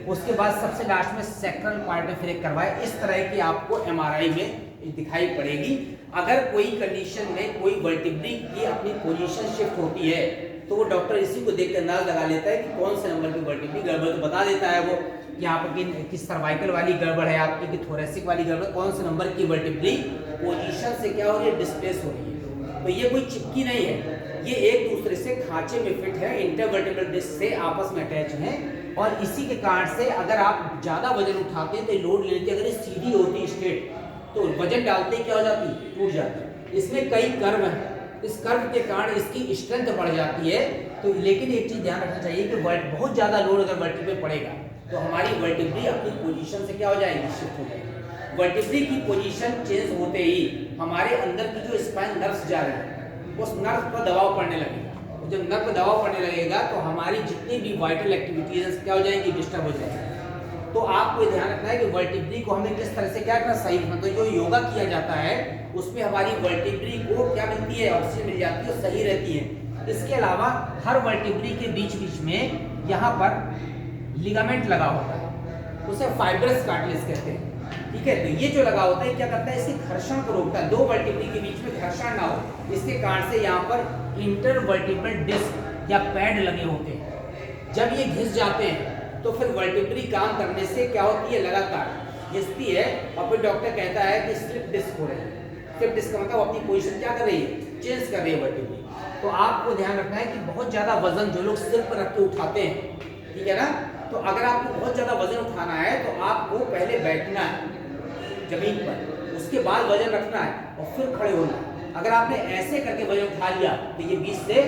उसके बाद सबसे लास्ट में सैक्रल पार्ट में फिर एक कर्व आया। इस तरह की आपको एमआरआई में दिखाई पड़ेगी। अगर कोई कंडीशन में कोई वर्टिब्री की अपनी पोजीशन शिफ्ट होती है, तो वो डॉक्टर इसी को देख कर अंदाज लगा लेता है कि कौन से नंबर की वर्टिब्री गड़बड़, तो बता देता है वो कि आपकी कि सर्वाइकल वाली गड़बड़ है आपकी, कि थोरेसिक वाली गड़बड़, कौन से नंबर की वर्टिब्री पोजीशन से क्या हो रही है, डिस्प्लेस हो रही है। तो ये कोई चिपकी नहीं है, ये एक दूसरे से खांचे में फिट है, इंटरवर्टिब्रल डिस्क से आपस में अटैच हैं। और इसी के कारण से अगर आप ज्यादा वजन उठाते हैं तो लोड लेते हैं, अगर ये सीधी होती स्ट्रेट तो वजन डालते ही क्या हो जाती है, टूट जाती है। इसमें कई कर्व हैं, इस कर्व के कारण इसकी स्ट्रेंथ बढ़ जाती है। तो लेकिन एक चीज ध्यान रखना चाहिए कि बहुत ज्यादा लोड अगर वर्टिब्री पे पड़ेगा तो हमारी वर्टिब्री अपनी पोजीशन से क्या हो जाएगी, शिफ्ट हो जाएगी। वर्टिब्री की पोजीशन चेंज होते ही हमारे अंदर की जो स्पाइन नर्व्स जा रहे हैं, उस नर्व पर दबाव पड़ने लगेगा। जब नर्व पर दबाव पड़ने लगेगा तो हमारी जितनी भी वाइटल एक्टिविटीज क्या हो जाएंगी, डिस्टर्ब हो जाएगी। तो आपको ध्यान रखना है कि वर्टिब्री को हमें किस तरह से क्या करना, सही रखना। तो जो योगा किया जाता है उसमें हमारी वर्टिब्री को क्या मिलती है, ऑक्सीजन मिल जाती है, सही रहती है। इसके अलावा हर वर्टिब्री के बीच बीच में यहाँ पर लिगामेंट लगा होता है, उसे फाइब्रस कार्टिलेज कहते हैं, ठीक है। तो ये जो लगा होता है क्या करता है, इसके घर्षण को रोकता है, दो वर्टिब्री के बीच में घर्षण ना हो, इसके कारण से यहाँ पर इंटरवर्टिब्रल डिस्क या पैड लगे होते हैं। जब ये घिस जाते हैं तो फिर वर्टिब्री काम करने से क्या होती है, लगातार घिसती है और फिर डॉक्टर कहता है कि स्लिप डिस्क हो रही है। स्लिप डिस्क का मतलब अपनी पोजीशन क्या कर रही है, चेंज कर रही है वर्टिब्री। तो आपको ध्यान रखना है कि बहुत ज्यादा वजन जो लोग सिर पर रख के उठाते हैं, ठीक है ना, तो अगर आपको बहुत ज्यादा वजन उठाना है तो आपको पहले बैठना है जमीन पर, उसके बाद वजन रखना है और फिर खड़े होना है। अगर आपने ऐसे करके वजन उठा लिया तो ये 20 से,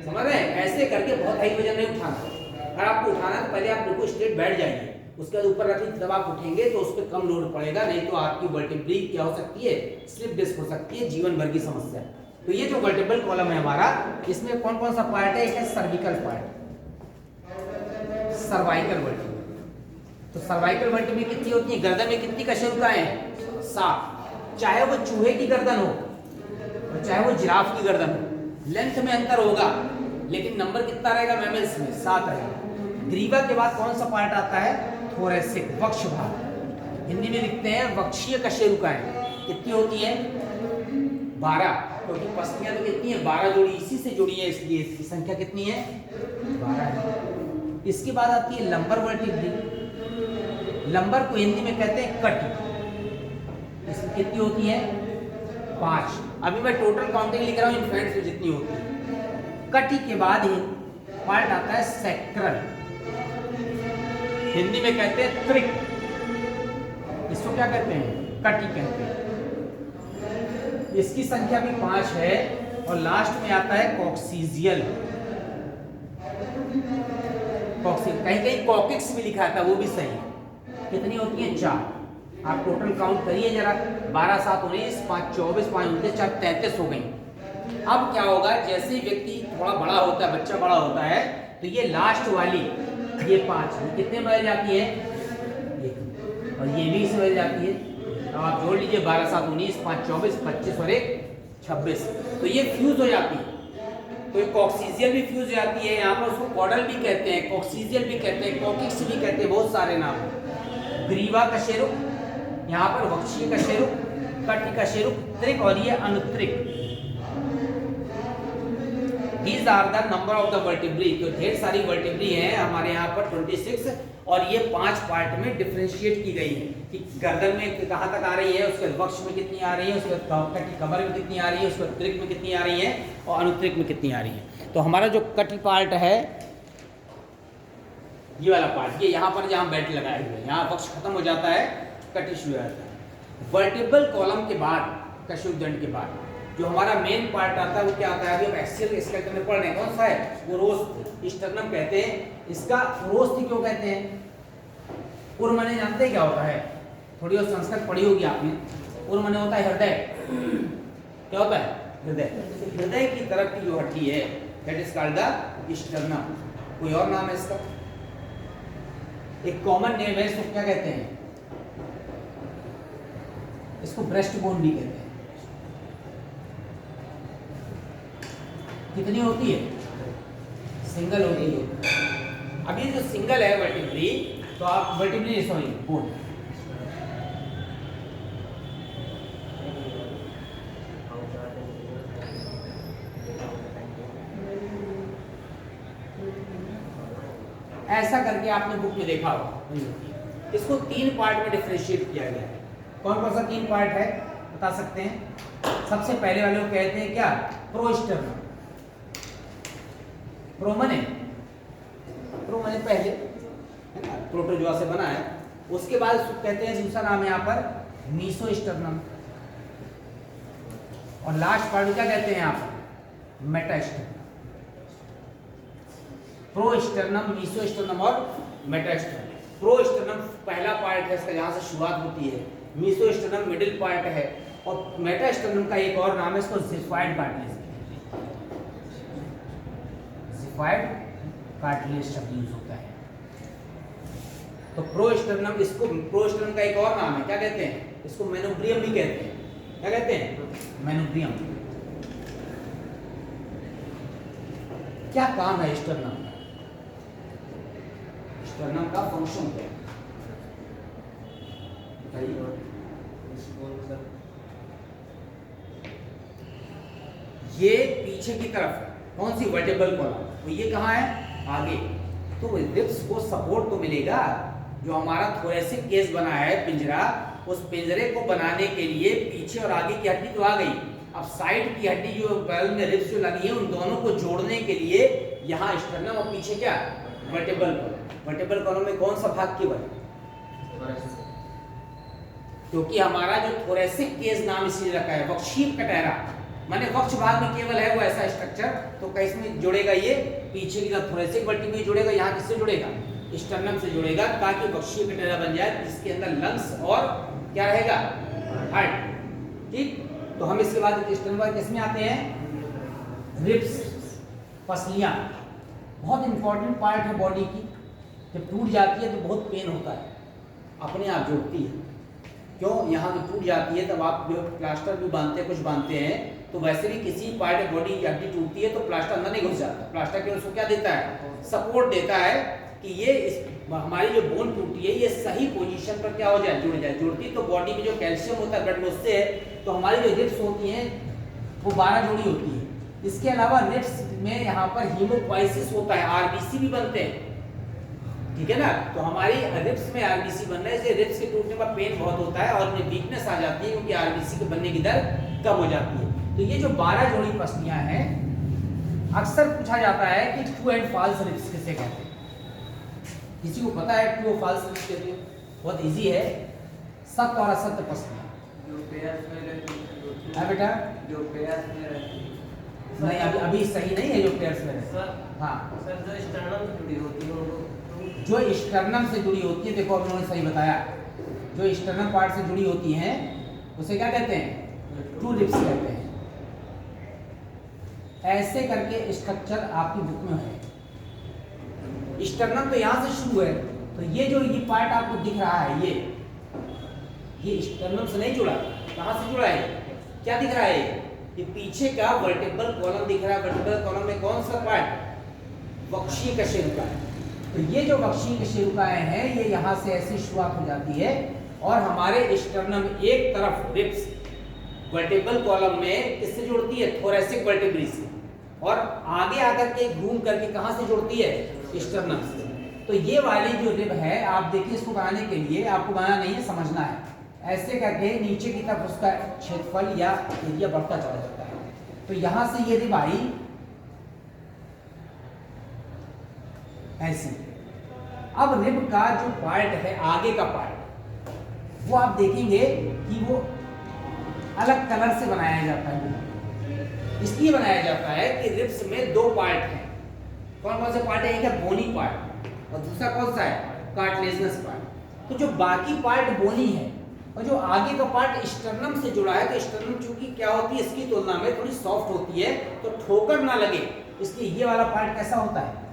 समझ रहे हैं, ऐसे करके बहुत हाई वजन नहीं उठाना। अगर आपको उठाना है तो पहले आप बिल्कुल स्ट्रेट बैठ जाइए, उसके बाद ऊपर रखिए, जब आप उठेंगे तो उस पर कम लोड पड़ेगा, नहीं तो आपकी वर्टिब्री क्या हो सकती है, स्लिप डिस्क हो सकती है, जीवन भर की समस्या। तो ये जो वर्टिब्रल कॉलम है हमारा, इसमें कौन कौन सा पार्ट है, एक है सर्विकल पार्ट, सर्वाइकल वर्टिब्री। तो सर्वाइकल वर्टिब्री कितनी होती है, गर्दन में कितनी कशेरुकाएं हैं, 7। चाहे वो चूहे की गर्दन हो और चाहे वो जिराफ की गर्दन हो, लेंथ में अंतर होगा लेकिन नंबर कितना रहेगा मैमल्स में, 7 रहेगा। ग्रीवा के बाद कौन सा पार्ट आता है, थोरेसिक, वक्ष भाग, हिंदी में लिखते हैं वक्षीय कशेरुकाएं। कितनी होती है, 12, क्योंकि पसलियां तो कितनी है, 12 जोड़ी इसी से जुड़ी है, इसलिए इसकी संख्या कितनी है, 12 है। इसके बाद आती है लंबर वर्टिब्री। लंबर को हिंदी में कहते हैं कटी, इसकी कितनी होती है, 5। अभी मैं टोटल काउंटिंग लिख रहा हूँ इन्फेंट्स में जितनी होती है। कटी के बाद ही पार्ट आता है सैक्रल, हिंदी में कहते हैं त्रिक, इसको क्या कहते हैं, कटी कहते हैं। इसकी संख्या भी 5 है। और लास्ट में आता है कॉक्सीजियल। कहीं कहीं कॉकिक्स भी लिखा था, वो भी सही है। कितनी होती है? 4। आप टोटल काउंट करिए जरा, 12 7 19, 5 24, 5 29, 4 33 हो गई। अब क्या होगा, जैसे ही व्यक्ति थोड़ा बड़ा होता है, बच्चा बड़ा होता है, तो ये लास्ट वाली ये 5 कितने बदल जाती है? और ये भी इसमें बदल जाती है। अब आप जोड़ लीजिए 12 7 19, 5 24, 25 और 1 26। तो ये फ्यूज हो जाती है। तो एक कॉक्सीजियल भी फ्यूज हो जाती है। यहाँ पर उसको कॉडल भी कहते हैं, कॉक्सीजियल भी कहते हैं, कॉकिक्स भी कहते हैं, बहुत सारे नाम हैं। ग्रीवा कशेरुक, यहाँ पर वक्षीय कशेरुक, कटी कशेरुक, त्रिक और ये अनुत्रिक। These are the number of the vertebrae। तो ढेर सारी वर्टिब्री हैं हमारे यहाँ पर 26, और ये 5 पार्ट में डिफरेंशिएट की गई है कि गर्दन में कहाँ तक आ रही है, उसके वक्ष में कितनी आ रही है, उसके कटी कमर में कितनी आ रही है, उसके त्रिक में कितनी आ रही है, और अनुत्रिक में कितनी आ रही है। तो हमारा जो कटी पार्ट है, ये वाला पार्ट, ये यहाँ पर जहाँ बेल्ट लगाए हुए हैं, यहाँ वक्ष खत्म हो जाता है, कटी शुरू हो जाता है। वर्टिब्रल कॉलम के बाद, कशेरुकदंड के बाद जो हमारा मेन पार्ट आता है वो क्या आता है? अभी हम एक्सियल स्केलेटन में पढ़ रहे हैं, कौन सा है? उरोस्थि, स्टर्नम कहते हैं इसका। उरोस्थि क्यों कहते हैं? उर माने जानते हैं क्या होता है? थोड़ी और संस्कृत पढ़ी होगी आपने। उर माने होता है हृदय। क्या होता है? हृदय। हृदय की तरफ की जो हड्डी है, that is called the sternum. कोई और नाम है इसका? एक कॉमन नेम है, इसको क्या कहते हैं? इसको ब्रेस्ट बोन भी कहते हैं। कितनी होती है? सिंगल होती है। अब ये जो सिंगल है वर्टिब्री, तो आप वर्टिब्री सॉरी बोन, ऐसा करके आपने बुक में देखा होगा। इसको 3 पार्ट में डिफरेंशिएट किया गया है। कौन कौन सा 3 पार्ट है बता सकते हैं? सबसे पहले वाले को कहते हैं क्या? प्रोस्टर्नम। प्रो मने पहले, है ना, प्रोटोजोआ से बना है। उसके बाद उसको कहते हैं, दूसरा नाम है यहाँ पर मीसोस्टर्नम, और लास्ट पार्ट क्या कहते हैं यहाँ पर? मेटास्टर्नम। प्रोस्टर्नम, मीसोस्टर्नम और मेटास्टर्नम। प्रोस्टर्नम पहला पार्ट है इसका, जहाँ से शुरुआत होती है। मीसोस्टर्नम मिडिल पार्ट है, और मेटास्टर्नम का एक और नाम है, इसको ज़िफाइड कार्टिलेज। कार्टिलेज शब्द यूज होता है। तो प्रोस्टर्नम, इसको प्रोस्टर्नम का एक और नाम है, क्या कहते हैं? इसको मेनोब्रियम भी कहते हैं। क्या कहते हैं? मेनोब्रियम। क्या काम है स्टर्नम का? स्टर्नम का फंक्शन क्या है? ये पीछे की तरफ है, कौन सी? Vertebral column. तो ये कहाँ है? आगे। तो रिब्स को सपोर्ट तो मिलेगा। जो हमारा थोरेसिक केस बना है पिंजरा, उस पिंजरे को बनाने के लिए पीछे और आगे की हड्डी तो आ गई। अब साइड की हड्डी जो बैल में रिब्स जो लगी है, उन दोनों को जोड़ने के लिए यहाँ स्टर्नम, और पीछे क्या? Vertebral column. वर्टिब्रल कॉलम में कौन सा भाग केवल? क्योंकि हमारा जो थोरेसिक केस नाम इसलिए रखा है, वक्षीय कटहरा, माने वक्ष भाग में केवल है वो ऐसा स्ट्रक्चर। तो किसमें जुड़ेगा? ये पीछे की तरफ थोरेसिक वर्टिब्रा जुड़ेगा। यहाँ किससे जुड़ेगा? स्टर्नम से जुड़ेगा, ताकि वक्षीय कटहरा बन जाए, जिसके अंदर लंग्स और क्या रहेगा? हार्ट। ठीक। तो हम इसके बाद स्टर्नम किसमें आते हैं? रिब्स, पसलियाँ। बहुत इंपॉर्टेंट पार्ट है बॉडी की। जब टूट जाती है तो बहुत पेन होता है, अपने आप जुड़ती है। क्यों? यहाँ जो टूट जाती है, तब आप जो प्लास्टर भी बांधते हैं, कुछ बांधते हैं, तो वैसे भी किसी पार्ट बॉडी हड्डी टूटती है तो प्लास्टर अंदर नहीं घुस जाता। प्लास्टर केवल उसको क्या देता है? सपोर्ट देता है कि ये हमारी जो बोन टूटी है, ये सही पोजीशन पर क्या हो जाए? जुड़ जाए। जुड़ती तो बॉडी में जो कैल्शियम होता है ब्लड में, उससे है। तो हमारी जो रिब्स होती हैं वो 12 जोड़ी होती है। इसके अलावा रिब्स में यहाँ पर हीमोपोइसिस होता है, आरबीसी भी बनते हैं। ठीक है ना? तो हमारी रिब्स में आरबीसी बन रहा है, इसलिए रिब्स के टूटने पर पेन बहुत होता है और उनमें वीकनेस आ जाती है, क्योंकि आरबीसी के बनने की दर कम हो जाती है। तो ये जो 12 जोड़ी पसलियां हैं, अक्सर पूछा जाता है कि ट्रू एंड फॉल्स रिब्स किसे कहते हैं? किसी को पता है ट्रू और फॉल्स रिब्स कहते हैं? बहुत इजी है, सत्य और असत्य पसलियां। जो पेयर्स में रहती है, है बेटा, जो पेयर्स में रहती है, नहीं, अभी सही नहीं है जो पेयर्स में सर। हाँ सर जो स्टर्नम से जुड़ी होती है उनको जो स्टर्नम से जुड़ी होती है, देखो अभी उन्होंने सही बताया, जो स्टर्नम पार्ट से जुड़ी होती हैं उसे क्या कहते हैं? ट्रू रिब्स कहते हैं। ऐसे करके स्ट्रक्चर आपकी बुक में है। स्टर्नम तो यहाँ से शुरू है, तो ये जो ये पार्ट आपको दिख रहा है ये स्टर्नम से नहीं जुड़ा, कहाँ से जुड़ा है? क्या दिख रहा है? ये पीछे का वर्टिब्रल कॉलम दिख रहा है। वर्टिब्रल कॉलम में कौन सा पार्ट? वक्षीय कशेरुका है। तो ये जो वक्षीय कशेरुकाएं हैं ये यहाँ से ऐसी शुरुआत हो जाती है और हमारे स्टर्नम एक तरफ रिब्स वर्टिब्रल कॉलम में किससे जुड़ती है? थोरैसिक वर्टिब्री से, और आगे आकर के घूम करके कहाँ से जुड़ती है? स्टर्नम से। तो ये वाली जो रिब है, आप देखिए, इसको बनाने के लिए आपको बनाना नहीं है, समझना है। ऐसे करके नीचे की तरफ उसका क्षेत्रफल या एरिया बढ़ता चला जाता है। तो यहां से ये रिब आई ऐसी। अब रिब का जो पार्ट है, आगे का पार्ट, वो आप देखेंगे कि वो अलग कलर से बनाया जाता है। इसलिए बनाया जाता है कि रिब्स में दो पार्ट हैं। कौन कौन से पार्ट है? एक है बोनी पार्ट और दूसरा कौन सा है? Cartilaginous part. तो जो बाकी पार्ट बोनी है और जो आगे का पार्ट स्टर्नम से जुड़ा है, तो स्टर्नम चूंकि क्या होती है, इसकी तुलना में थोड़ी सॉफ्ट होती है, तो ठोकर ना लगे, इसलिए ये वाला पार्ट कैसा होता है?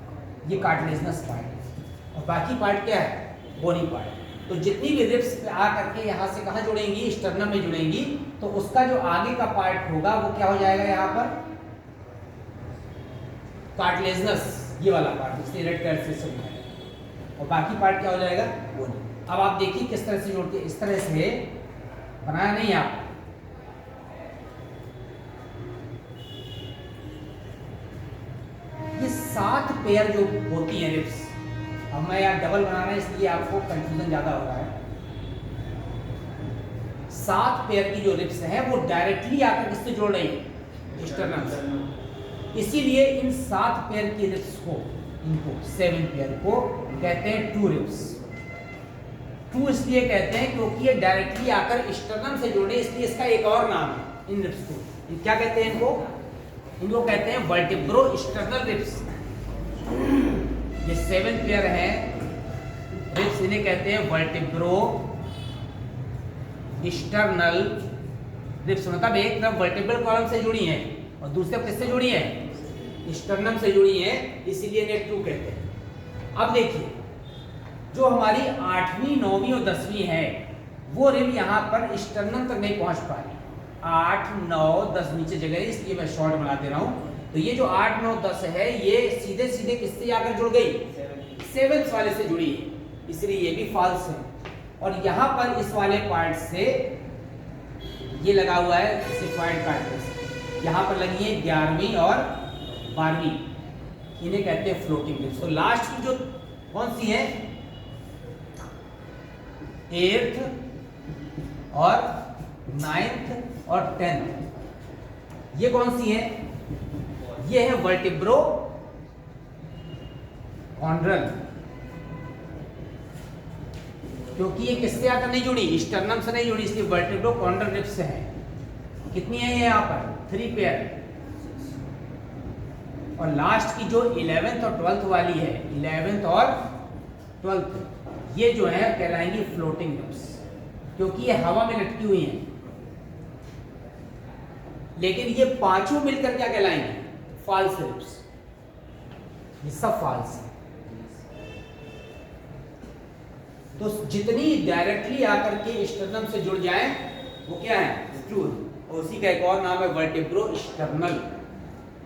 ये कार्टिलेजिनस पार्ट है। और बाकी पार्ट क्या है? बोनी पार्ट। तो जितनी भी रिब्स आ करके यहाँ से कहाँ जुड़ेंगी? स्टर्नम में जुड़ेंगी, तो उसका जो आगे का पार्ट होगा वो क्या हो जाएगा? यहाँ पर कार्टिलेजिनस, ये वाला पार्ट, इसलिए रेड कलर से समझाया। और बाकी पार्ट क्या हो जाएगा? बोनी। अब आप देखिए किस तरह से जोड़ते हैं। इस तरह से बनाया नहीं आप, ये 7 पेयर जो होती है रिब्स, अब मैं यार डबल बनाना है इसलिए आपको कंफ्यूजन ज्यादा हो रहा है। 7 पेयर की जो रिब्स हैं वो डायरेक्टली आकर किससे जोड़ रही है? स्टर्नम से। इसीलिए इन 7 पेयर की रिब्स को, इनको 7 पेयर को कहते हैं ट्रू रिब्स। ट्रू इसलिए कहते हैं क्योंकि ये डायरेक्टली आकर स्टर्नम से जुड़े, इसलिए इसका एक और नाम है इन रिब्स को। क्या कहते हैं इनको? इनको कहते हैं वर्टिब्रो स्टर्नल रिब्स। ये 7 पेयर है रिब्स, इन्हें कहते हैं वर्टिब्रो स्टर्नल रिब्स। मतलब एक तरफ वर्टिब्रल कॉलम से जुड़ी है और दूसरी तरफ किससे जुड़ी है? स्टर्नम से जुड़ी है, इसीलिए इन्हें ट्रू कहते हैं। अब देखिए, जो हमारी 8वीं 9वीं और 10वीं है, वो रिब यहाँ पर स्टर्नम तक नहीं पहुंच पा रही। 8 9 10 नीचे जगह है, इसलिए मैं शॉर्ट बना दे रहा हूँ। तो ये जो 8 9 10 है, ये सीधे सीधे किससे आकर जुड़ गई? 7th वाले से जुड़ी है, इसलिए ये भी फॉल्स है। और यहाँ पर इस वाले पार्ट से ये लगा हुआ है सिफाइड कार्टिलेज, यहाँ पर लगी है 11वीं और 12वीं, इन्हें कहते हैं फ्लोटिंग रिब्स। तो लास्ट की जो कौन सी है? 8th और 9th और 10th, ये कौन सी है? ये है वर्टिब्रो कॉन्ड्रल, क्योंकि ये किससे आकर नहीं जुड़ी? स्टर्नम से नहीं जुड़ी, इसलिए वर्टिब्रो कॉन्ड्रल रिब्स से है। कितनी है ये यहाँ पर? 3 पेयर। और लास्ट की जो 11th और 12th वाली है, 11th और 12th, ये जो है कहलाएंगी फ्लोटिंग रिब्स, क्योंकि ये हवा में लटकी हुई हैं। लेकिन ये पांचों मिलकर क्या कहलाएंगे? False ribs. ये सब फॉल्स है। तो जितनी डायरेक्टली आकर के स्टर्नम से जुड़ जाए वो क्या है? ट्रू। और उसी का एक और नाम है वर्टिब्रो स्टर्नल।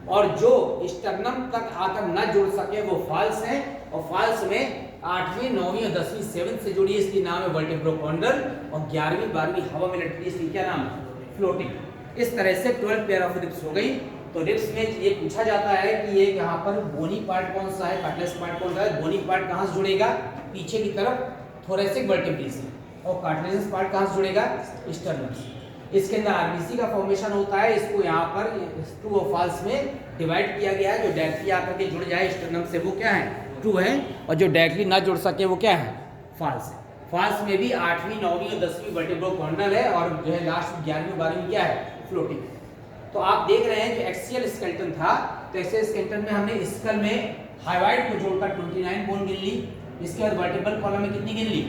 और जो स्टर्नम तक आकर न जुड़ सके वो फॉल्स है। और फॉल्स में 8वीं 9वीं और 10वीं 7th से जुड़ी, इसलिए नाम है वर्टिब्रो कॉन्ड्रल। और 11वीं 12वीं हवा में लटकी, इसलिए क्या नाम है? फ्लोटिंग। इस तरह से 12 पेयर ऑफ रिब्स हो गई। तो रिब्स में ये पूछा जाता है कि ये यहाँ पर बोनी पार्ट कौन सा है, कार्टिलेज पार्ट कौन सा है? बोनी पार्ट कहाँ से जुड़ेगा? पीछे की तरफ थोरैसिक वर्टिब्री से। और कार्टिलेजिनस पार्ट कहाँ से जुड़ेगा? स्टर्नम से। इसके अंदर आरबीसी का फॉर्मेशन होता है। इसको यहाँ पर ट्रू और फॉल्स में डिवाइड किया गया है। जो डायरेक्टली आकर के जुड़ जाए स्टर्नम से वो क्या है? ट्रू है। और जो डायरेक्टली ना जुड़ सके वो क्या है? फॉल्स है। फॉल्स में भी 8वीं 9वीं और 10वीं वर्टिब्रो कॉन्ड्रल है, और जो है लास्ट 11वीं 12वीं क्या है? फ्लोटिंग। तो आप देख रहे हैं जो एक्सियल स्केलेटन था, तो एक्सियल स्केलेटन में हमने स्कल में हाइवाइड को जोड़कर 29 बोन गिन ली। इसके बाद वर्टिब्रल कॉलम में कितनी गिन ली?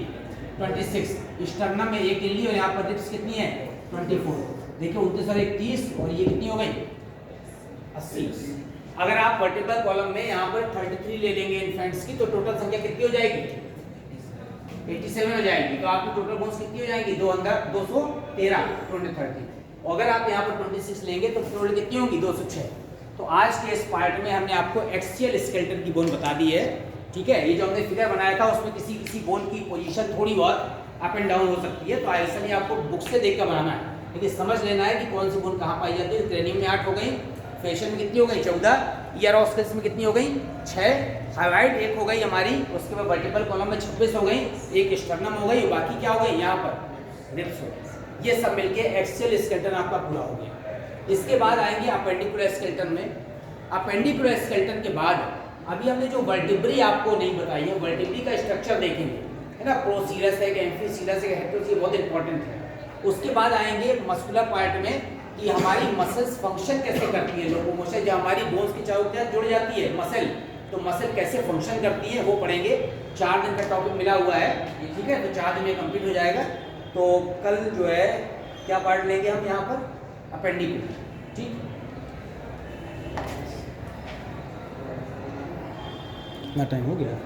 26। स्टर्नम में 1 गिन ली और यहाँ पर रिब्स कितनी है? 24। देखिए 29 और 31 और ये कितनी हो गई? 80। अगर आप वर्टिब्रल कॉलम में यहाँ पर 33 ले लेंगे इन्फेंट्स की, तो टोटल संख्या कितनी हो जाएगी? 87 हो जाएगी। तो आपकी टोटल बोन्स कितनी हो जाएगी? 213 30। और अगर आप यहाँ पर 26 लेंगे तो टोटल कितनी होगी? 206। तो आज के इस पार्ट में हमने आपको एक्सियल स्केलेटन की बोन बता दी है, ठीक है। ये जो हमने फिगर बनाया था उसमें किसी किसी बोन की पोजीशन थोड़ी बहुत अप एंड डाउन हो सकती है, तो ऐसा नहीं आपको बुक से देख कर बनाना है, लेकिन समझ लेना है कि कौन सी बोन कहाँ पाई जाती है। क्रेनियम में 8 हो गई, फेशियल में कितनी हो गई? 14, ईयर ऑस्कल्स में कितनी हो गई? 6, हाइवाइड 1 हो गई हमारी, उसके बाद वर्टिब्रल कॉलम में 26 हो गई, 1 स्टर्नम हो गई, बाकी क्या हो गई? यहाँ पर रिब्स हो गई। ये सब मिलके एक्सियल स्केलेटन आपका पूरा हो गया। इसके बाद आएंगे अपेंडिकुलर स्केलेटन में। अपेंडिकुलर स्केलेटन के बाद अभी हमने जो वर्टिब्री आपको नहीं बताई है, वर्टिब्री का स्ट्रक्चर देखेंगे, है ना। प्रोसीरस है, एम्फीसीरस है, हेक्टोस, ये बहुत इंपॉर्टेंट है। उसके बाद आएंगे मस्कुलर पार्ट में कि हमारी मसल्स फंक्शन कैसे करती है, लोकोमोशन, जो हमारी बोन्स की चारों तरफ जुड़ जाती है मसल, तो मसल कैसे फंक्शन करती है वो पढ़ेंगे। 4 दिन का टॉपिक मिला हुआ है, ठीक है, तो 4 दिन में कंप्लीट हो जाएगा। तो कल जो है क्या पार्ट लेंगे हम यहाँ पर? अपेंडिकुलर, ठीक। कितना टाइम हो गया?